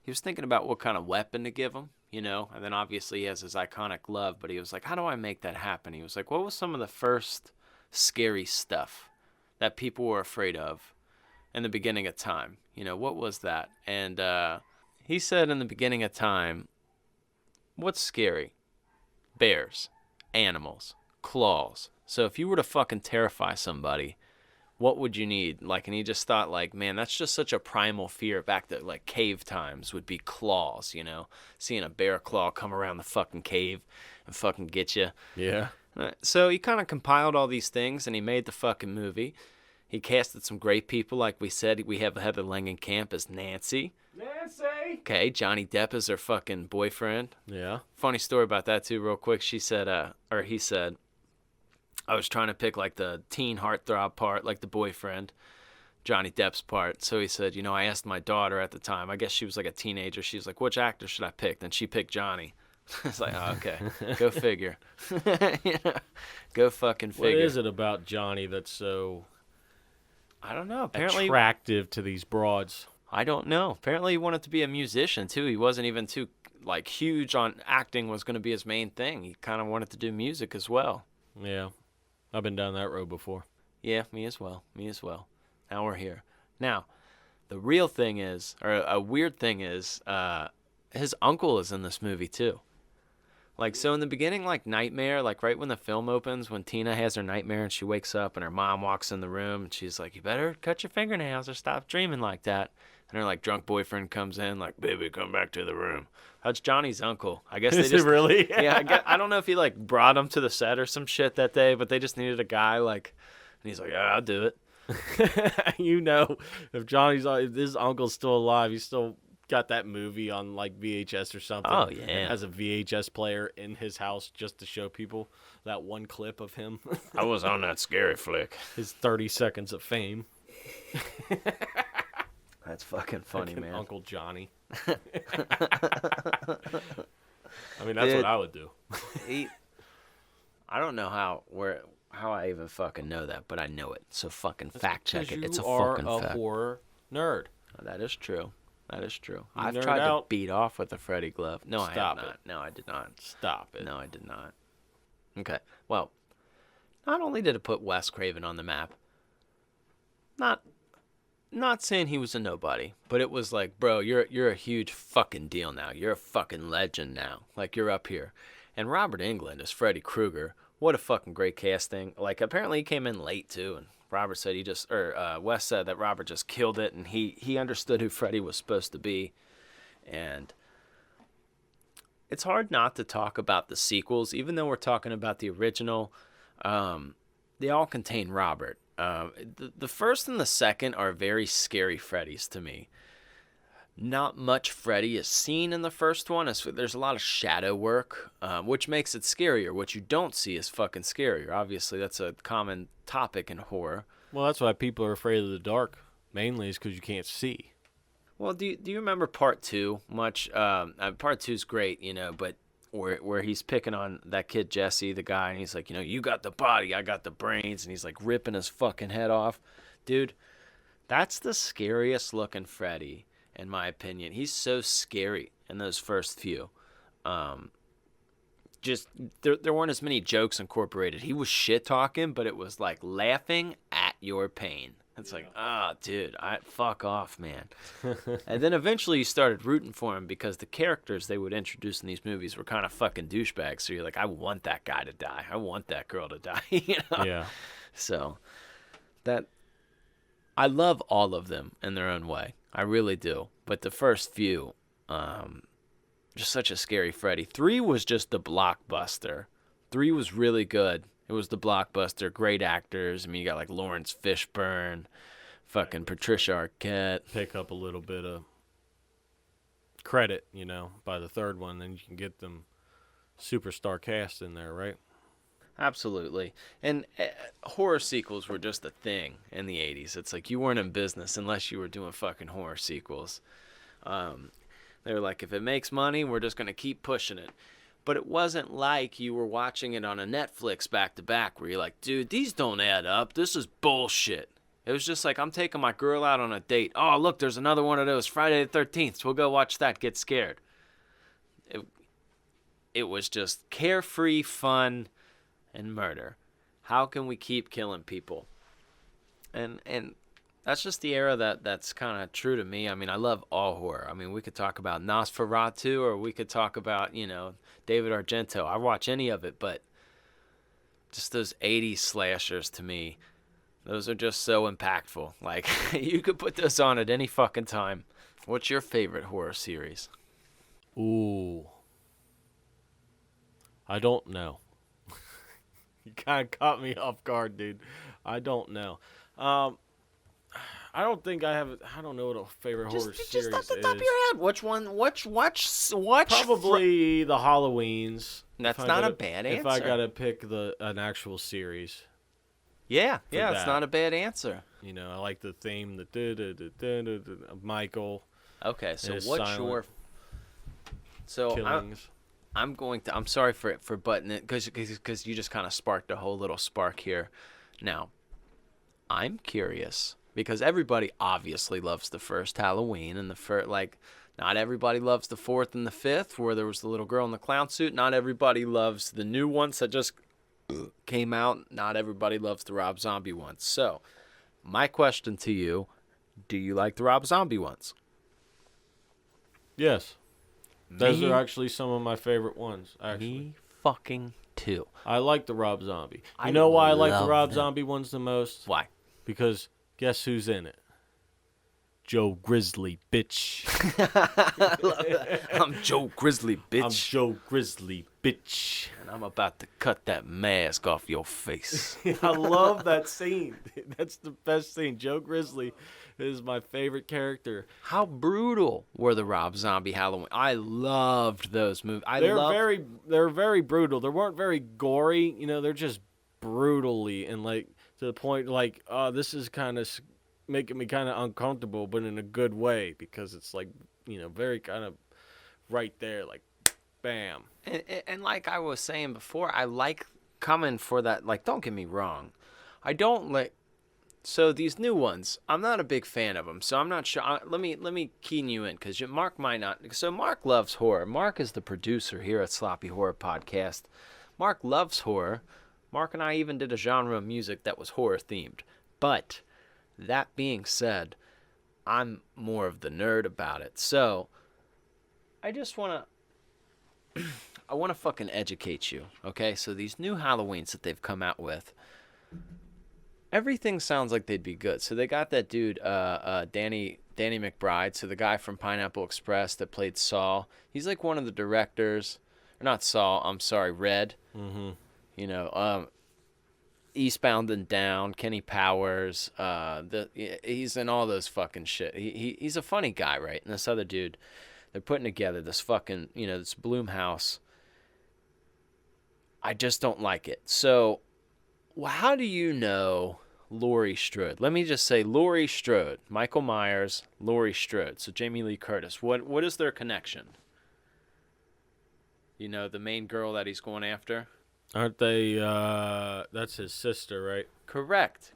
was thinking about what kind of weapon to give him, and then obviously he has his iconic glove, but he was like, how do I make that happen? He was like, what was some of the first scary stuff that people were afraid of in the beginning of time. You know, what was that? And he said in the beginning of time, what's scary? Bears, animals, claws. So if you were to fucking terrify somebody, what would you need? Like, and he just thought, like, man, that's just such a primal fear. Back to, like, cave times would be claws, you know? Seeing a bear claw come around the fucking cave and fucking get you. Yeah. So he kind of compiled all these things, and he made the fucking movie. He casted some great people, like we said. We have Heather Langenkamp as Nancy. Nancy! Okay, Johnny Depp is her fucking boyfriend. Yeah. Funny story about that, too, real quick. She said, or he said, I was trying to pick, like, the teen heartthrob part, like the boyfriend, Johnny Depp's part. So he said, you know, I asked my daughter at the time. I guess she was, like, a teenager. She was like, which actor should I pick? Then she picked Johnny. It's like, oh, okay, go figure. You know, go fucking figure. What is it about Johnny that's so I don't know. Apparently, attractive to these broads? I don't know. Apparently, he wanted to be a musician, too. He wasn't even too, like, huge on acting was going to be his main thing. He kind of wanted to do music as well. Yeah. I've been down that road before. Yeah, me as well. Me as well. Now we're here. Now, the real thing is, or a weird thing is, his uncle is in this movie, too. Like, so in the beginning, like, nightmare, like, right when the film opens, when Tina has her nightmare and she wakes up and her mom walks in the room and she's like, you better cut your fingernails or stop dreaming like that. And her, like, drunk boyfriend comes in, like, baby, come back to the room. That's Johnny's uncle. I guess they Is just... it really? Yeah, I don't know if he, like, brought him to the set or some shit that day, but they just needed a guy, like, and he's like, yeah, I'll do it. You know, if his uncle's still alive, he's still got that movie on, like, VHS or something. Oh, yeah. Has a VHS player in his house just to show people that one clip of him. I was on that scary flick. His 30 seconds of fame. That's fucking funny, man. Uncle Johnny. I mean, that's what I would do. I don't know how I even fucking know that, but I know it. So fucking fact check it. It's a are fucking a fact. horror nerd. That is true. That is true. You I've nerd tried out. to beat off with a Freddy glove. No, I have Stop not. it. No, I did not. Stop it. No, I did not. Okay. Well, not only did it put Wes Craven on the map, not saying he was a nobody, but it was like, bro, you're a huge fucking deal now. You're a fucking legend now. Like, you're up here. And Robert Englund as Freddy Krueger, what a fucking great casting. Like, apparently he came in late too, and Robert said Wes said that Robert just killed it, and he understood who Freddy was supposed to be. And it's hard not to talk about the sequels, even though we're talking about the original. They all contain Robert. The first and the second are very scary Freddys to me. Not much Freddy is seen in the first one. There's a lot of shadow work, which makes it scarier. What you don't see is fucking scarier. Obviously, that's a common topic in horror. Well, that's why people are afraid of the dark. Mainly is because you can't see. Well, do you remember part two much? Part two's great, you know, but where he's picking on that kid Jesse, the guy, and he's like, you know, you got the body, I got the brains, and he's like ripping his fucking head off. Dude, that's the scariest looking Freddy, in my opinion. He's so scary in those first few. Just there weren't as many jokes incorporated. He was shit talking, but it was like laughing at your pain. It's like, dude, fuck off, man. And then eventually you started rooting for him because the characters they would introduce in these movies were kind of fucking douchebags. So you're like, I want that guy to die. I want that girl to die. You know? Yeah. So I love all of them in their own way. I really do. But the first few, just such a scary Freddy. 3 was just the blockbuster. 3 was really good. It was the blockbuster, great actors. I mean, you got like Lawrence Fishburne, fucking Patricia Arquette. Pick up a little bit of credit, you know, by the third one, then you can get them superstar cast in there, right? Absolutely. And horror sequels were just a thing in the 80s. It's like you weren't in business unless you were doing fucking horror sequels. They were like, if it makes money, we're just going to keep pushing it. But it wasn't like you were watching it on a Netflix back-to-back where you're like, dude, these don't add up. This is bullshit. It was just like, I'm taking my girl out on a date. Oh, look, there's another one of those. Friday the 13th. We'll go watch that, get scared. It was just carefree fun and murder. How can we keep killing people? And that's just the era that's kind of true to me. I mean, I love all horror. I mean, we could talk about Nosferatu, or we could talk about, David Argento. I watch any of it, but just those 80s slashers to me, those are just so impactful. Like, you could put those on at any fucking time. What's your favorite horror series? Ooh. I don't know. You kind of caught me off guard, dude. I don't know. I don't think I have. I don't know what a favorite horror series is. Just off the top of your head, which one? Watch. Probably the Halloweens. That's not a bad answer. If I gotta pick an actual series. Yeah, it's not a bad answer. I like the theme, of Michael. Okay, so what's silent your? So killings. I'm sorry for butting it because you just kind of sparked a whole little spark here. Now, I'm curious because everybody obviously loves the first Halloween and not everybody loves the fourth and the fifth where there was the little girl in the clown suit. Not everybody loves the new ones that just came out. Not everybody loves the Rob Zombie ones. So, my question to you, do you like the Rob Zombie ones? Yes. Those are actually some of my favorite ones, actually. Me fucking too. I like the Rob Zombie. You know why I like the Rob them. Zombie ones the most? Why? Because guess who's in it? Joe Grizzly, bitch. I love that. I'm Joe Grizzly, bitch. I'm Joe Grizzly, bitch. And I'm about to cut that mask off your face. I love that scene. That's the best scene. Joe Grizzly is my favorite character. How brutal were the Rob Zombie Halloween? I loved those movies. They're very brutal. They weren't very gory. They're just brutally and to the point this is kind of making me kind of uncomfortable, but in a good way because it's very kind of right there, bam. And like I was saying before, I like coming for that. Don't get me wrong, I don't like. So these new ones, I'm not a big fan of them. So I'm not sure. Let me keen you in because Mark might not. So Mark loves horror. Mark is the producer here at Sloppy Horror Podcast. Mark loves horror. Mark and I even did a genre of music that was horror themed. But that being said, I'm more of the nerd about it. So I just want to fucking educate you, okay? So these new Halloweens that they've come out with, everything sounds like they'd be good. So they got that dude, Danny McBride, so the guy from Pineapple Express that played Saul. He's like one of the directors, or not Saul, I'm sorry, Red. Mm-hmm. Eastbound and Down, Kenny Powers. He's in all those fucking shit. He's a funny guy, right? And this other dude, they're putting together this fucking, this Blumhouse. I just don't like it. So, how do you know Laurie Strode? Let me just say Laurie Strode, Michael Myers, Laurie Strode. So Jamie Lee Curtis. What is their connection? The main girl that he's going after? Aren't they, that's his sister, right? Correct.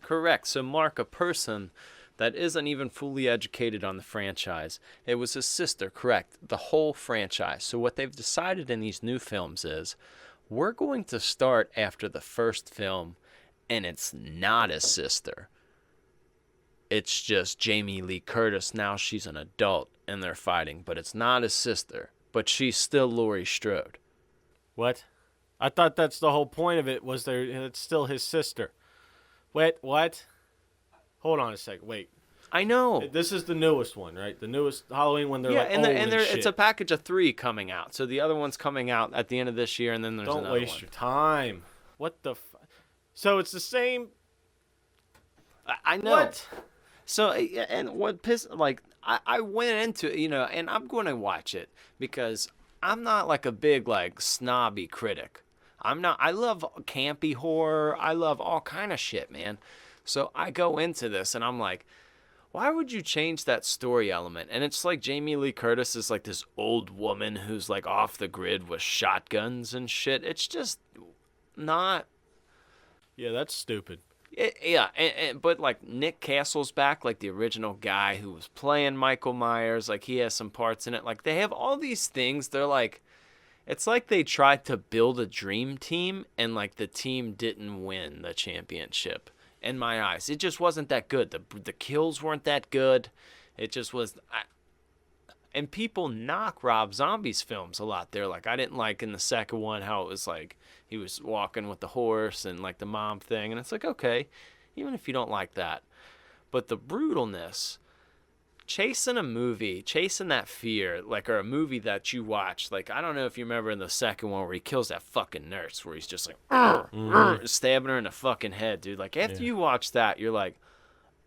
So Mark, a person that isn't even fully educated on the franchise, it was his sister, correct, the whole franchise. So what they've decided in these new films is, we're going to start after the first film, and it's not his sister. It's just Jamie Lee Curtis. Now she's an adult, and they're fighting, but it's not his sister, but she's still Laurie Strode. What? I thought that's the whole point of it, was it's still his sister. Wait, what? Hold on a second, wait. I know. This is the newest one, right? The newest Halloween one, they're shit. It's a package of 3 coming out. So the other one's coming out at the end of this year, and then there's another one. Don't waste your time. What the So it's the same... I know. What? So, and what I went into it, and I'm going to watch it because I'm not a big, snobby critic. I love campy horror. I love all kind of shit, man. So I go into this and I'm like, why would you change that story element? And it's Jamie Lee Curtis is this old woman who's off the grid with shotguns and shit. It's just not. Yeah, that's stupid. But Nick Castle's back, the original guy who was playing Michael Myers. He has some parts in it. They have all these things. They're it's they tried to build a dream team and the team didn't win the championship. in my eyes. It just wasn't that good. The kills weren't that good. It just was. And people knock Rob Zombie's films a lot. They're like, I didn't like in the second one how it was like he was walking with the horse and like the mom thing. And it's like, okay, even if you don't like that. But the brutalness, chasing that fear, like, or a movie that you watch, like, I don't know if you remember in the second one where he kills that fucking nurse, where he's just like, stabbing her in the fucking head, dude. Like, after you watch that, you're like,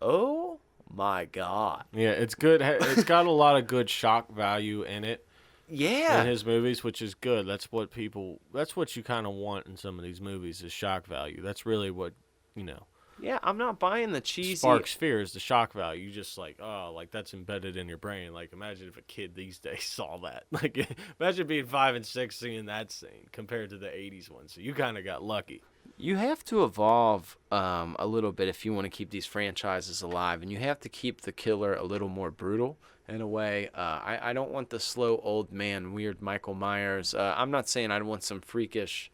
oh my God. Yeah, it's good. It's got a lot of good shock value in it. Yeah. In his movies, which is good. That's what you kind of want in some of these movies is shock value. That's really what, Yeah, I'm not buying the cheesy. Sparks fear is the shock value. You just like, oh, like that's embedded in your brain. Like, imagine if a kid these days saw that. Like, imagine being 5 and 6 seeing that scene compared to the 80s one. So you kind of got lucky. You have to evolve a little bit if you want to keep these franchises alive, and you have to keep the killer a little more brutal in a way. I don't want the slow old man, weird Michael Myers. I'm not saying I want some freakish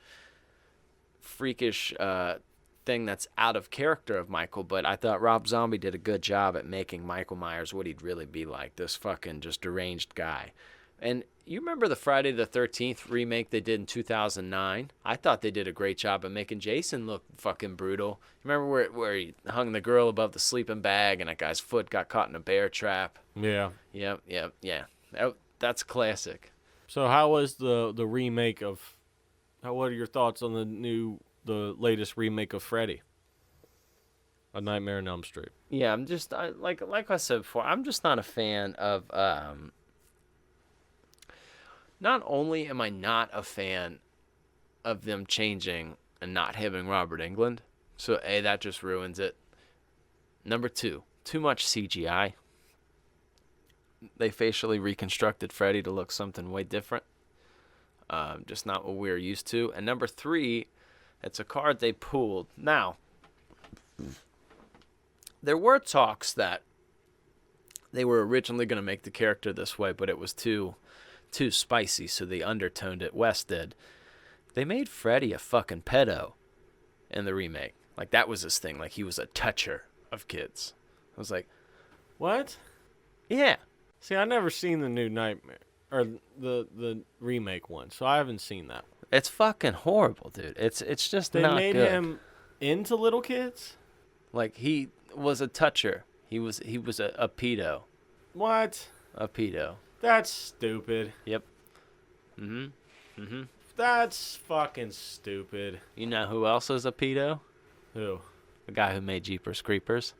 thing that's out of character of Michael, but I thought Rob Zombie did a good job at making Michael Myers what he'd really be like, this fucking just deranged guy. And you remember the Friday the 13th remake they did in 2009? I thought they did a great job of making Jason look fucking brutal. You remember where he hung the girl above the sleeping bag and that guy's foot got caught in a bear trap? Yeah. Yep. That's classic. So how was the remake of... What are your thoughts on the latest remake of Freddy? A Nightmare on Elm Street. Yeah, I'm just... like I said before, I'm just not a fan of... Not only am I not a fan of them changing and not having Robert Englund, so A, that just ruins it. Number 2, too much CGI. They facially reconstructed Freddy to look something way different. Just not what we're used to. And number 3, it's a card they pulled. Now, there were talks that they were originally going to make the character this way, but it was too spicy, so they undertoned it. Wes did. They made Freddy a fucking pedo in the remake. Like, that was his thing. Like, he was a toucher of kids. I was like, what? Yeah. See, I never seen the new Nightmare, or the remake one, so I haven't seen that one. It's fucking horrible, dude. It's just not good. They made him into little kids? Like, he was a toucher. He was a pedo. What? A pedo. That's stupid. Yep. That's fucking stupid. You know who else is a pedo? Who? The guy who made Jeepers Creepers.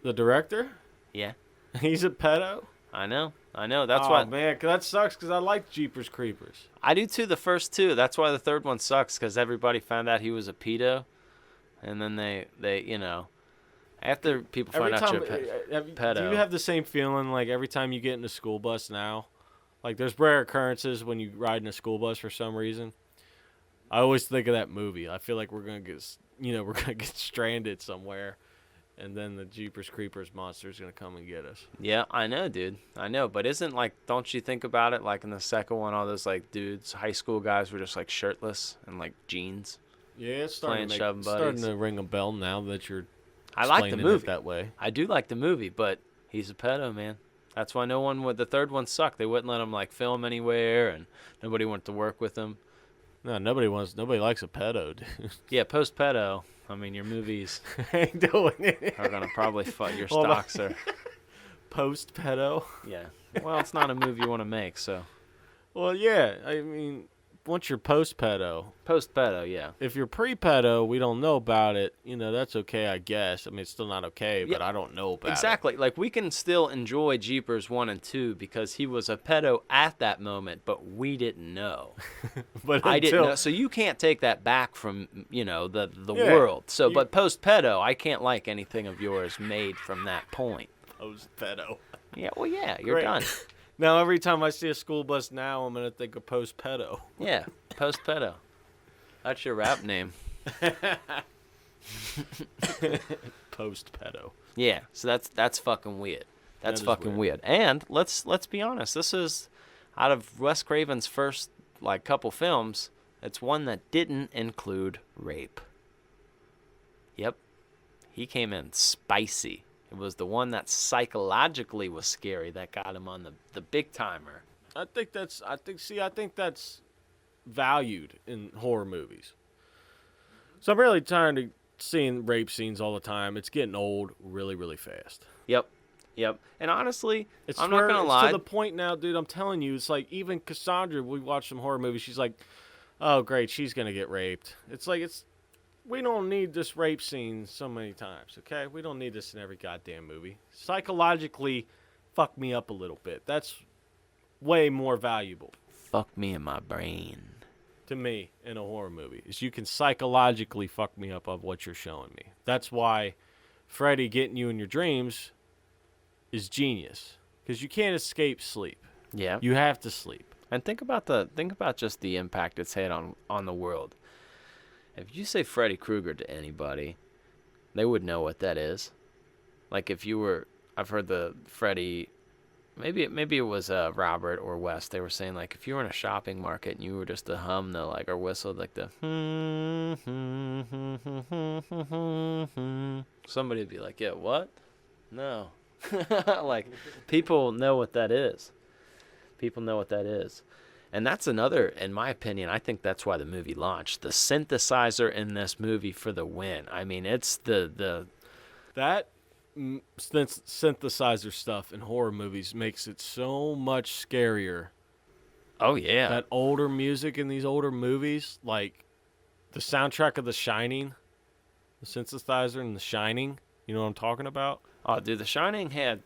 The director? Yeah. He's a pedo? I know. That's why. Oh, man, that sucks because I like Jeepers Creepers. I do too, the first two. That's why the third one sucks, because everybody found out he was a pedo. And then they after people find out you're a pedo. Do you have the same feeling like every time you get in a school bus now? Like, there's rare occurrences when you ride in a school bus for some reason. I always think of that movie. I feel like we're gonna get stranded somewhere, and then the Jeepers Creepers monster is gonna come and get us. Yeah, I know, dude. I know, but don't you think about it? Like in the second one, all those like dudes, high school guys were just like shirtless and like jeans. Yeah, it's starting to ring a bell now that you're. I like the movie that way. I do like the movie, but he's a pedo, man. That's why the third one sucked. They wouldn't let him like film anywhere, and nobody wanted to work with him. No, nobody likes a pedo, dude. Yeah, post pedo. I mean, your movies ain't doing it. are gonna probably your stocks are post pedo. Yeah. Well, it's not a movie you want to make, so. Well, yeah. I mean, once you're post pedo. Post pedo, yeah. If you're pre pedo, we don't know about it. That's okay, I guess. I mean, it's still not okay, but I don't know about it. Exactly. Like, we can still enjoy Jeepers 1 and 2 because he was a pedo at that moment, but we didn't know. But I didn't know. So you can't take that back from, the world. So, but post pedo, I can't like anything of yours made from that point. Post pedo. Yeah, well, yeah, you're done. Now, every time I see a school bus now, I'm going to think of post pedo. Yeah, post pedo. That's your rap name. Post pedo. Yeah, so that's fucking weird. That's fucking weird. And let's be honest. This is out of Wes Craven's first couple films. It's one that didn't include rape. Yep. He came in spicy. It was the one that psychologically was scary that got him on the big timer. I think that's valued in horror movies. So I'm really tired of seeing rape scenes all the time. It's getting old really, really fast. Yep. And honestly, I'm not going going to lie. To the point now, dude, I'm telling you, it's like even Cassandra, we watch some horror movies, she's like, oh, great, she's going to get raped. It's like, we don't need this rape scene so many times, okay? We don't need this in every goddamn movie. Psychologically, fuck me up a little bit. That's way more valuable. Fuck me in my brain. To me, in a horror movie, is you can psychologically fuck me up of what you're showing me. That's why Freddy getting you in your dreams is genius, because you can't escape sleep. Yeah. You have to sleep. And think about just the impact it's had on the world. If you say Freddy Krueger to anybody, they would know what that is. Like if you were, I've heard the Freddy, maybe it was Robert or Wes. They were saying like if you were in a shopping market and you were just to hum the like or whistle like the somebody would be like, yeah, what? No. Like people know what that is. People know what that is. And that's another, in my opinion, I think that's why the movie launched. The synthesizer in this movie for the win. I mean, it's that synthesizer stuff in horror movies makes it so much scarier. Oh, yeah. That older music in these older movies, like the soundtrack of The Shining, the synthesizer in The Shining, you know what I'm talking about? Oh, dude, The Shining had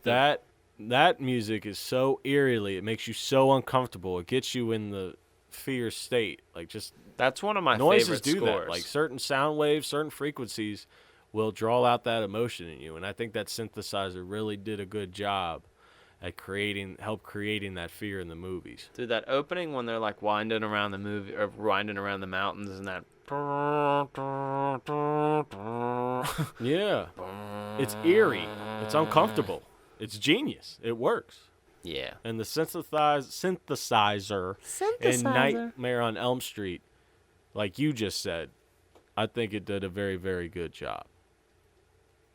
That music is so eerily, it makes you so uncomfortable. It gets you in the fear state. Like just that's one of my noises favorite do scores. that. Like certain sound waves, certain frequencies will draw out that emotion in you. And I think that synthesizer really did a good job at creating that fear in the movies. Dude, that opening when they're like winding around the movie or winding around the mountains and that yeah. It's eerie. It's uncomfortable. It's genius. It works. Yeah. And the synthesizer in Nightmare on Elm Street, like you just said, I think it did a very, very good job.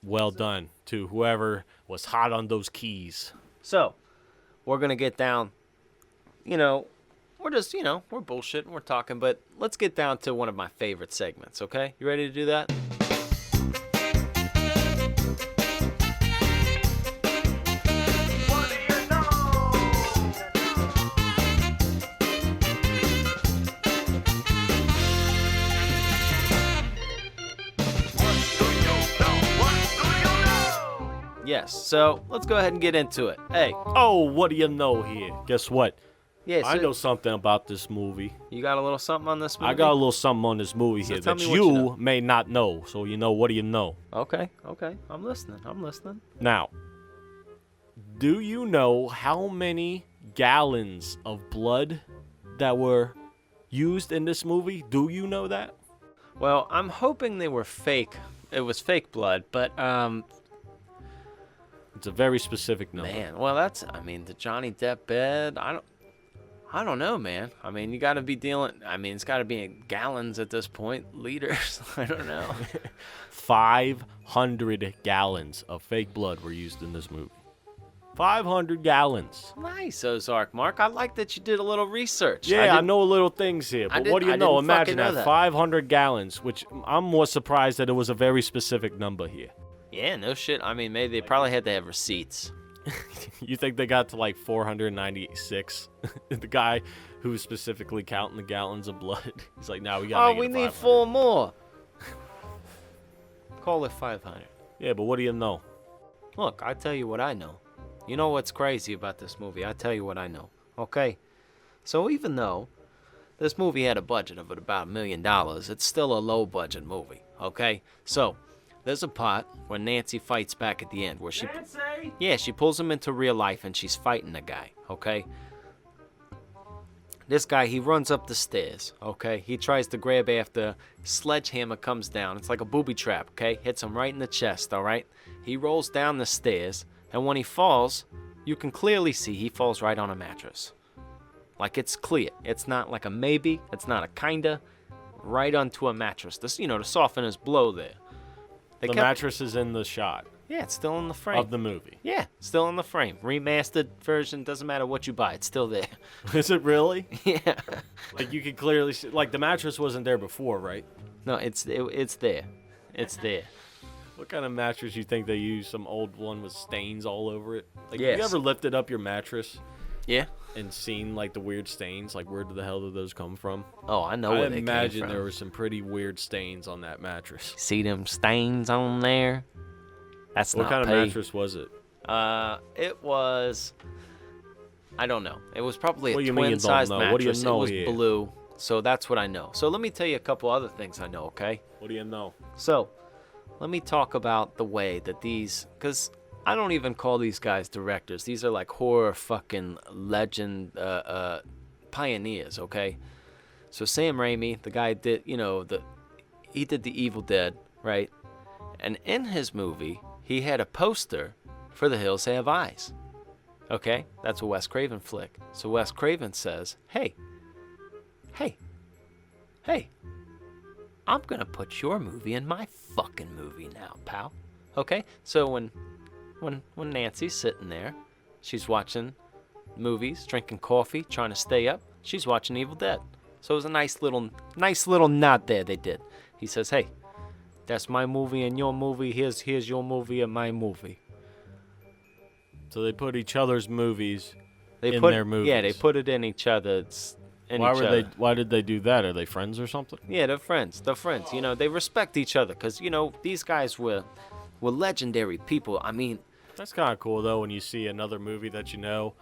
Well done to whoever was hot on those keys. So, we're going to get down, we're just, we're bullshitting, we're talking, but let's get down to one of my favorite segments, okay? You ready to do that? Yes, so let's go ahead and get into it. Hey. Oh, what do you know here? Guess what? Yeah, so I know something about this movie. You got a little something on this movie? I got a little something on this movie here that you may not know. So, what do you know? Okay. I'm listening. Now, do you know how many gallons of blood that were used in this movie? Do you know that? Well, I'm hoping they were fake. It was fake blood, but it's a very specific number. Man, well, the Johnny Depp bed. I don't know, man. I mean, you got to be dealing. I mean, it's got to be in gallons at this point, liters. I don't know. 500 gallons of fake blood were used in this movie. 500 gallons. Nice, Ozark Mark. I like that you did a little research. Yeah, I know little things here, but what do you know? Imagine that 500 gallons, which I'm more surprised that it was a very specific number here. Yeah, no shit. I mean, maybe they probably had to have receipts. You think they got to like 496? The guy who was specifically counting the gallons of blood. He's like, we got. Oh, we need 4 more. Call it 500. Yeah, but what do you know? Look, I tell you what I know. You know what's crazy about this movie? I tell you what I know. Okay, so even though this movie had a budget of about $1 million, it's still a low budget movie. Okay, so. There's a part where Nancy fights back at the end where she pulls him into real life and she's fighting the guy, okay? This guy, he runs up the stairs, okay? He tries to grab after sledgehammer comes down. It's like a booby trap, okay? Hits him right in the chest, all right? He rolls down the stairs, and when he falls, you can clearly see he falls right on a mattress. Like it's clear. It's not like a maybe. It's not a kinda. Right onto a mattress. This, to soften his blow there. The mattress is in the shot Yeah, it's still in the frame. of the movie. Yeah, still in the frame. Remastered version, doesn't matter what you buy, it's still there. Is it really? Yeah. Like, you could clearly see, like, the mattress wasn't there before, right? No, it's there. It's there. What kind of mattress you think they use? Some old one with stains all over it? Like, Yes. have you ever lifted up your mattress Yeah. and seen, like, the weird stains? Like, where the hell did those come from? Oh, I know I where they came imagine from. there were some pretty weird stains on that mattress. See them stains on there? That's What not kind pay. of mattress was it? It was, I don't know. It was probably What a do you mean you don't twin-sized know? mattress. What do you know it was here? blue, so that's what I know. So let me tell you a couple other things I know, okay? What do you know? So let me talk about the way that these, because I don't even call these guys directors. These are like horror fucking legend pioneers, okay? So Sam Raimi, the guy did, he did The Evil Dead, right? And in his movie, he had a poster for The Hills Have Eyes. Okay? That's a Wes Craven flick. So Wes Craven says, hey, I'm gonna put your movie in my fucking movie now, pal. Okay? So when Nancy's sitting there, she's watching movies, drinking coffee, trying to stay up, she's watching Evil Dead. So it was a nice little nod there they did. He says, hey, that's my movie and your movie. Here's your movie and my movie. So they put each other's movies They in put, their movies. Yeah, they put it in each other's. Why did they do that? Are they friends or something? Yeah, they're friends. They're friends. They respect each other because these guys were legendary people. I mean, That's kind of cool, though, when you see another movie that you know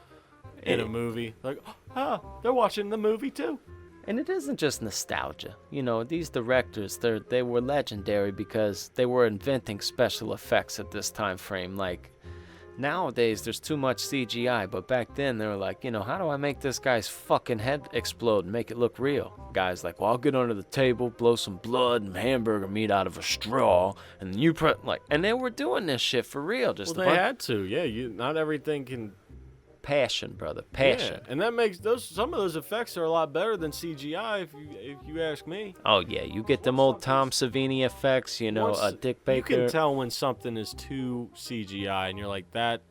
in a movie. Like, oh, they're watching the movie, too. and it isn't just nostalgia. These directors, they were legendary because they were inventing special effects at this time frame. Like, nowadays, there's too much CGI, but back then, they were like, how do I make this guy's fucking head explode and make it look real? Guys like, well, I'll get under the table, blow some blood and hamburger meat out of a straw, and then and they were doing this shit for real. Just Well, they had to. Yeah, not everything can... passion, brother, passion. Yeah, and that makes some of those effects are a lot better than CGI, if you ask me. Oh yeah, you get them old Tom Savini effects, Dick Baker. You can tell when something is too CGI, and you're like, that's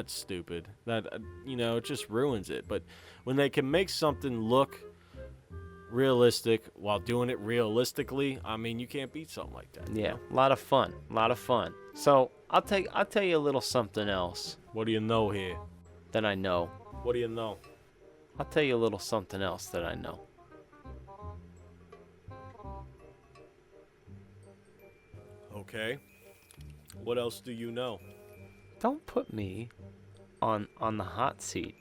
stupid. That it just ruins it. But when they can make something look realistic while doing it realistically, I mean, you can't beat something like that. Yeah, a lot of fun. So I'll tell you a little something else What do you know here? that I know. What do you know? I'll tell you a little something else that I know. Okay. What else do you know? Don't put me on the hot seat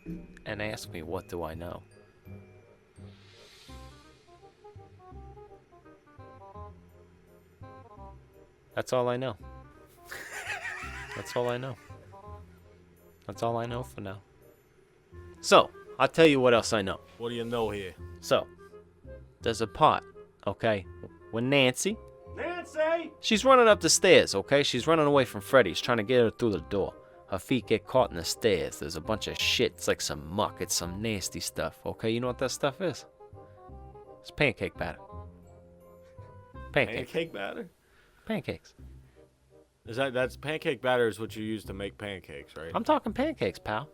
and ask me what do I know. That's all I know. That's all I know. That's all I know for now. So, I'll tell you what else I know. What do you know here? So, there's a pot, okay? When Nancy, she's running up the stairs, okay? She's running away from Freddy. He's trying to get her through the door. Her feet get caught in the stairs. There's a bunch of shit. It's like some muck. It's some nasty stuff, okay? You know what that stuff is? It's pancake batter. Pancake batter? Pancakes. That's pancake batter is what you use to make pancakes, right? I'm talking pancakes, pal.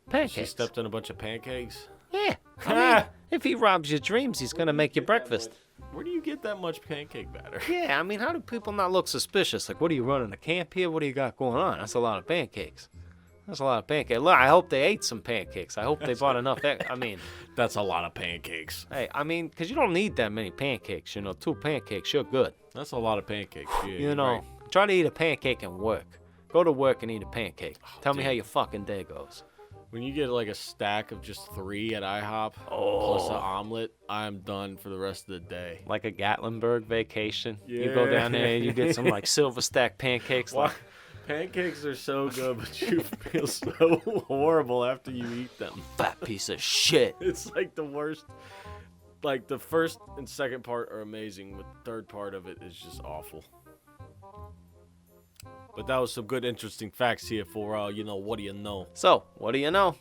Pancakes. She stepped in a bunch of pancakes? Yeah. I mean, if he robs your dreams, he's going to make you breakfast. Where do you get that much pancake batter? Yeah, I mean, how do people not look suspicious? Like, what are you running a camp here? What do you got going on? That's a lot of pancakes. That's a lot of pancakes. Look, I hope they ate some pancakes. I hope they bought enough. I mean, That's a lot of pancakes. hey, I mean, because you don't need that many pancakes. 2 pancakes, you're good. That's a lot of pancakes. Yeah, you're right. Try to eat a pancake and work. Go to work and eat a pancake. Tell me how your fucking day goes. When you get like a stack of just 3 at IHOP plus an omelet, I'm done for the rest of the day. Like a Gatlinburg vacation. You go down there and you get some like silver stack pancakes. Why? Pancakes are so good, but you feel so horrible after you eat them. Fat piece of shit. It's like the worst. Like the first and second part are amazing, but the third part of it is just awful. But that was some good, interesting facts here for, what do you know? So, what do you know?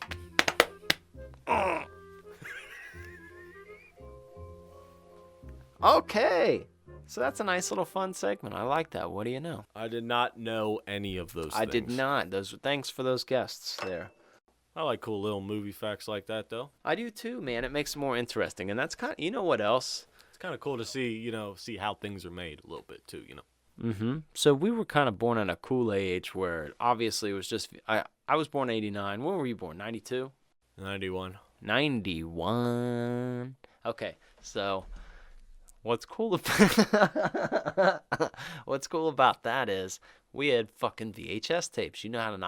Okay. So that's a nice little fun segment. I like that. What do you know? I did not know any of those I things. did not. Thanks for those guests there. I like cool little movie facts like that, though. I do too, man. It makes it more interesting. And that's kind of, you know what else? It's kind of cool to see how things are made a little bit, too, Mm-hmm. So we were kind of born at a cool age where obviously it was just, I was born 89. When were you born? 92? 91. 91. Okay, so what's cool about that is we had fucking VHS tapes. You know how to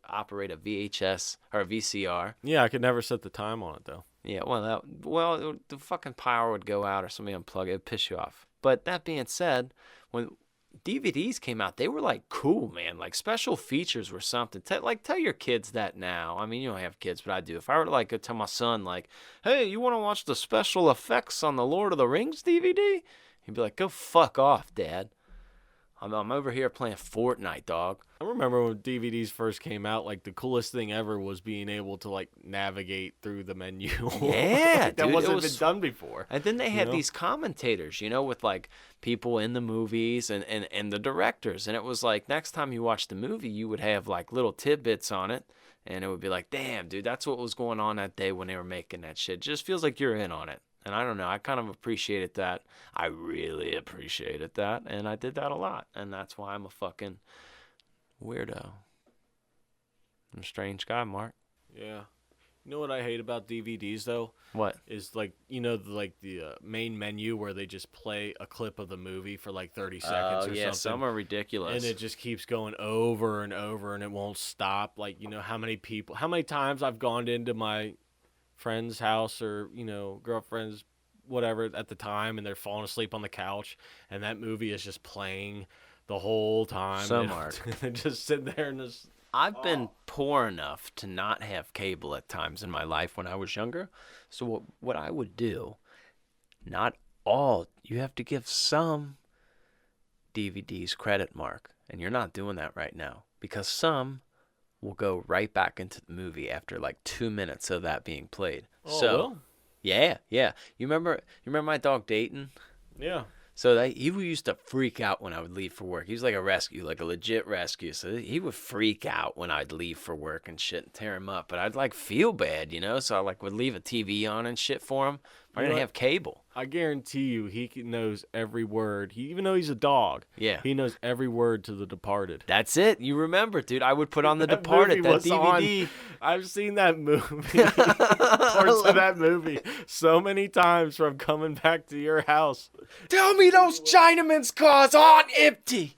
operate a VHS or a VCR. Yeah, I could never set the time on it, though. Yeah, well, the fucking power would go out or somebody unplug it. It'd piss you off. But that being said, when DVDs came out, they were like cool, man. Like special features were something. Tell your kids that now. I mean, you don't have kids, but I do. If I were to like go tell my son, like, hey, you want to watch the special effects on the Lord of the Rings DVD? He'd be like, go fuck off, Dad. I'm over here playing Fortnite, dog. I remember when DVDs first came out, like the coolest thing ever was being able to like navigate through the menu. Yeah, like, that dude, wasn't been done before. And then they had these commentators, with like people in the movies and the directors. And it was like next time you watch the movie, you would have like little tidbits on it. And it would be like, damn, dude, that's what was going on that day when they were making that shit. It just feels like you're in on it. And I don't know, I kind of appreciated that. I really appreciated that. And I did that a lot. And that's why I'm a fucking weirdo. I'm a strange guy, Mark. Yeah. You know what I hate about DVDs, though? What? Is like, the main menu where they just play a clip of the movie for like 30 seconds or something. Some are ridiculous. And it just keeps going over and over and it won't stop. Like, how many times I've gone into my friend's house or girlfriend's whatever at the time and they're falling asleep on the couch and that movie is just playing the whole time. So Mark, and just sitting there and just I've been poor enough to not have cable at times in my life when I was younger. So what I would do, not all, you have to give some DVDs credit, Mark, and you're not doing that right now because some will go right back into the movie after like 2 minutes of that being played. Oh, so, well. Yeah. You remember my dog Dayton? Yeah. So he used to freak out when I would leave for work. He was like a rescue, like a legit rescue. So he would freak out when I'd leave for work and shit and tear him up. But I'd like feel bad, So I like would leave a TV on and shit for him. I didn't have cable. I guarantee you he knows every word. Even though he's a dog, yeah, he knows every word to The Departed. That's it. You remember, dude. I would put on The Departed, that DVD. On. I've seen that movie, parts of that movie, so many times from coming back to your house. Tell me those Chinaman's cars aren't empty.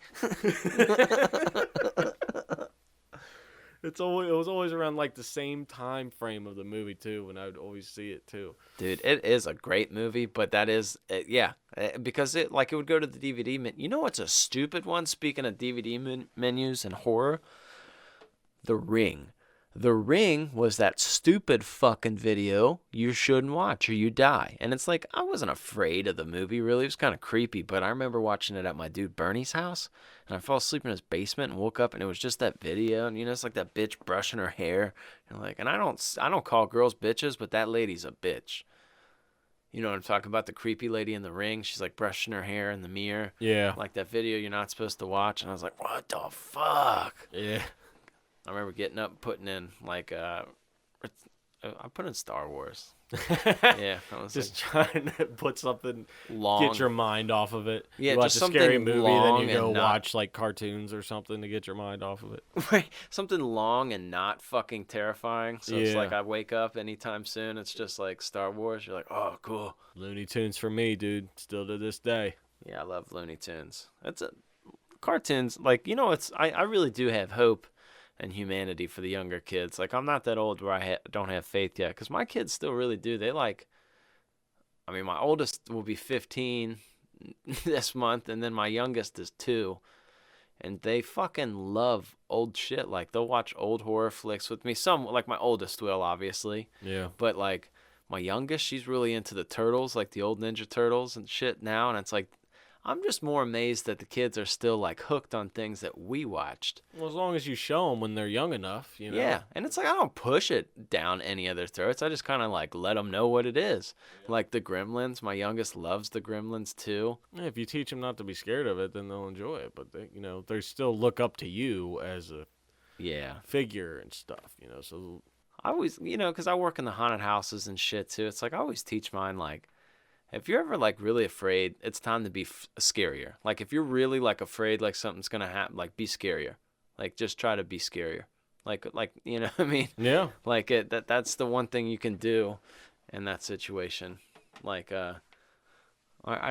It was always around like the same time frame of the movie too, when I would always see it too. Dude, it is a great movie, but that is because it would go to the DVD menu. You know what's a stupid one? Speaking of DVD menus and horror, The Ring. The Ring was that stupid fucking video you shouldn't watch or you die. And it's like, I wasn't afraid of the movie, really. It was kind of creepy, but I remember watching it at my dude Bernie's house, and I fell asleep in his basement and woke up, and it was just that video, and it's like that bitch brushing her hair. And I don't call girls bitches, but that lady's a bitch. You know what I'm talking about? The creepy lady in The Ring. She's like brushing her hair in the mirror. Yeah. Like that video you're not supposed to watch. And I was like, what the fuck? Yeah. I remember getting up and putting in I put in Star Wars. Yeah, I was just trying to put something long, get your mind off of it. Yeah, you watch just a something scary movie, long, then you go and watch like cartoons or something to get your mind off of it. Right, something long and not fucking terrifying. So it's Yeah. like I wake up anytime soon. It's just like Star Wars. You're like, oh, cool. Looney Tunes for me, dude. Still to this day. Yeah, I love Looney Tunes. Cartoons. Like I really do have hope and humanity for the younger kids. Like, I'm not that old where I don't have faith yet, because my kids still really do. They my oldest will be 15 this month, and then my youngest is 2, and they fucking love old shit. Like, they'll watch old horror flicks with me. Some, like my oldest will, obviously. Yeah. But, like, my youngest, she's really into the Turtles, like the old Ninja Turtles and shit now, and it's like, I'm just more amazed that the kids are still like hooked on things that we watched. Well, as long as you show them when they're young enough, you know. Yeah, and it's like I don't push it down any of their throats. I just kind of like let them know what it is. Like the Gremlins, my youngest loves the Gremlins too. Yeah, if you teach them not to be scared of it, then they'll enjoy it. But they, you know, they still look up to you as a figure and stuff. You know, so I always, you know, because I work in the haunted houses and shit too. It's like I always teach mine like, if you're ever like really afraid, it's time to be scarier. Like if you're really like afraid like something's gonna happen, like be scarier. Like just try to be scarier. Like you know what I mean? yeah. Like that's the one thing you can do in that situation. Like I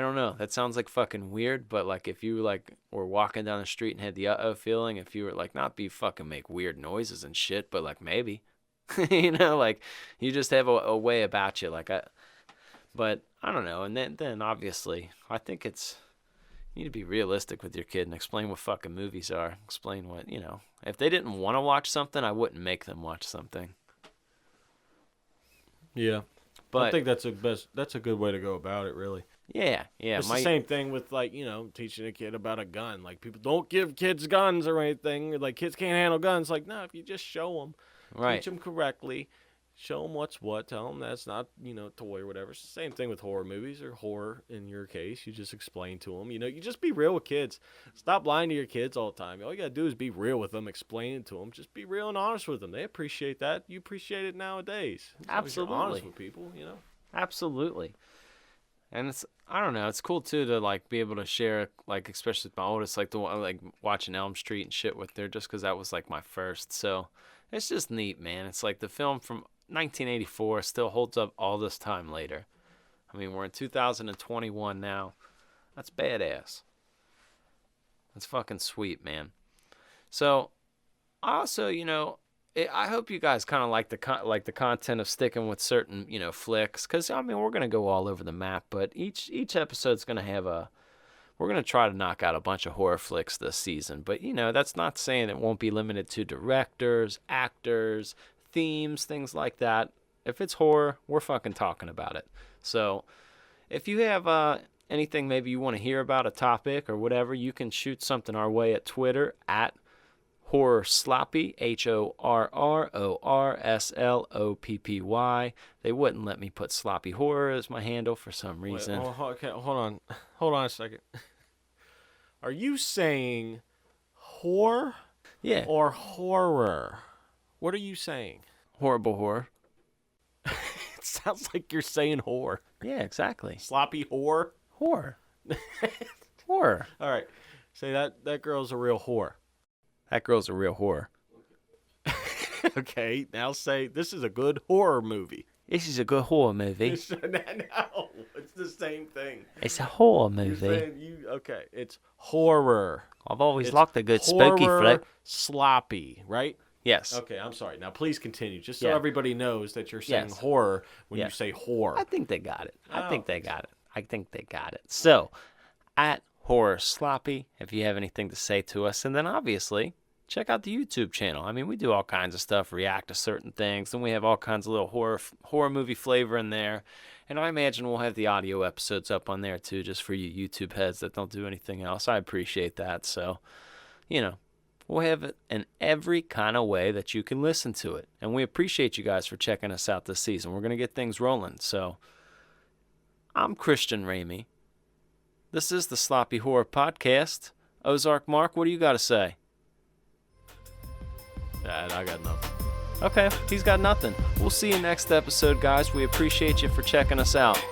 don't know. That sounds like fucking weird, but like if you like were walking down the street and had the uh-oh feeling, if you were like not be fucking make weird noises and shit, but like maybe, you know, like you just have a way about you. But I don't know. And then obviously, I think you need to be realistic with your kid and explain what fucking movies are. Explain what, you know. If they didn't want to watch something, I wouldn't make them watch something. Yeah. But I think that's a good way to go about it, really. Yeah. It's the same thing with, like, you know, teaching a kid about a gun. Like, people don't give kids guns or anything. Like, kids can't handle guns. Like, no, if you just show them, teach them correctly, show them what's what, tell them that's not, you know, toy or whatever. It's the same thing with horror movies or horror in your case. You just explain to them. You know, you just be real with kids. Stop lying to your kids all the time. All you got to do is be real with them, explain it to them. Just be real and honest with them. They appreciate that. You appreciate it nowadays. Absolutely. You're honest with people, you know. Absolutely. And it's, I don't know, it's cool too to like be able to share, like especially with my oldest, like the one like watching Elm Street and shit with her, just because that was like my first. So it's just neat, man. It's like the film from 1984 still holds up all this time later. I mean, we're in 2021 now. That's badass. That's fucking sweet, man. So I also, you know, I hope you guys kind of like the content of sticking with certain, you know, flicks, because I mean we're gonna go all over the map, but each episode's gonna have we're gonna try to knock out a bunch of horror flicks this season. But you know, that's not saying it won't be limited to directors, actors, themes, things like that. If it's horror, we're fucking talking about it. So if you have anything maybe you want to hear about, a topic or whatever, you can shoot something our way at Twitter at Horror Sloppy, HORRORSLOPPY. They wouldn't let me put Sloppy Horror as my handle for some reason. Wait, okay, hold on a second. Are you saying whore? Yeah. Or horror? What are you saying? Horrible horror. It sounds like you're saying whore. Yeah, exactly. Sloppy whore? Horror. Horror. All right. Say that girl's a real whore. That girl's a real whore. Okay, now say this is a good horror movie. This is a good horror movie. No, it's the same thing. It's a horror movie. You're saying okay, it's horror. I've always It's liked a good spooky flick. Sloppy, right? Yes. Okay, I'm sorry. Now please continue, just so Yeah. everybody knows that you're saying Yes. horror when you Yes. say whore. I think they got it. I Oh. think they got it. So, at Horror Sloppy, if you have anything to say to us, and then obviously check out the YouTube channel. I mean, we do all kinds of stuff, react to certain things, and we have all kinds of little horror movie flavor in there. And I imagine we'll have the audio episodes up on there too, just for you YouTube heads that don't do anything else. I appreciate that. So, you know, we'll have it in every kind of way that you can listen to it. And we appreciate you guys for checking us out this season. We're going to get things rolling. So, I'm Christian Ramey. This is the Sloppy Horror Podcast. Ozark Mark, what do you got to say? I got nothing. Okay, he's got nothing. We'll see you next episode, guys. We appreciate you for checking us out.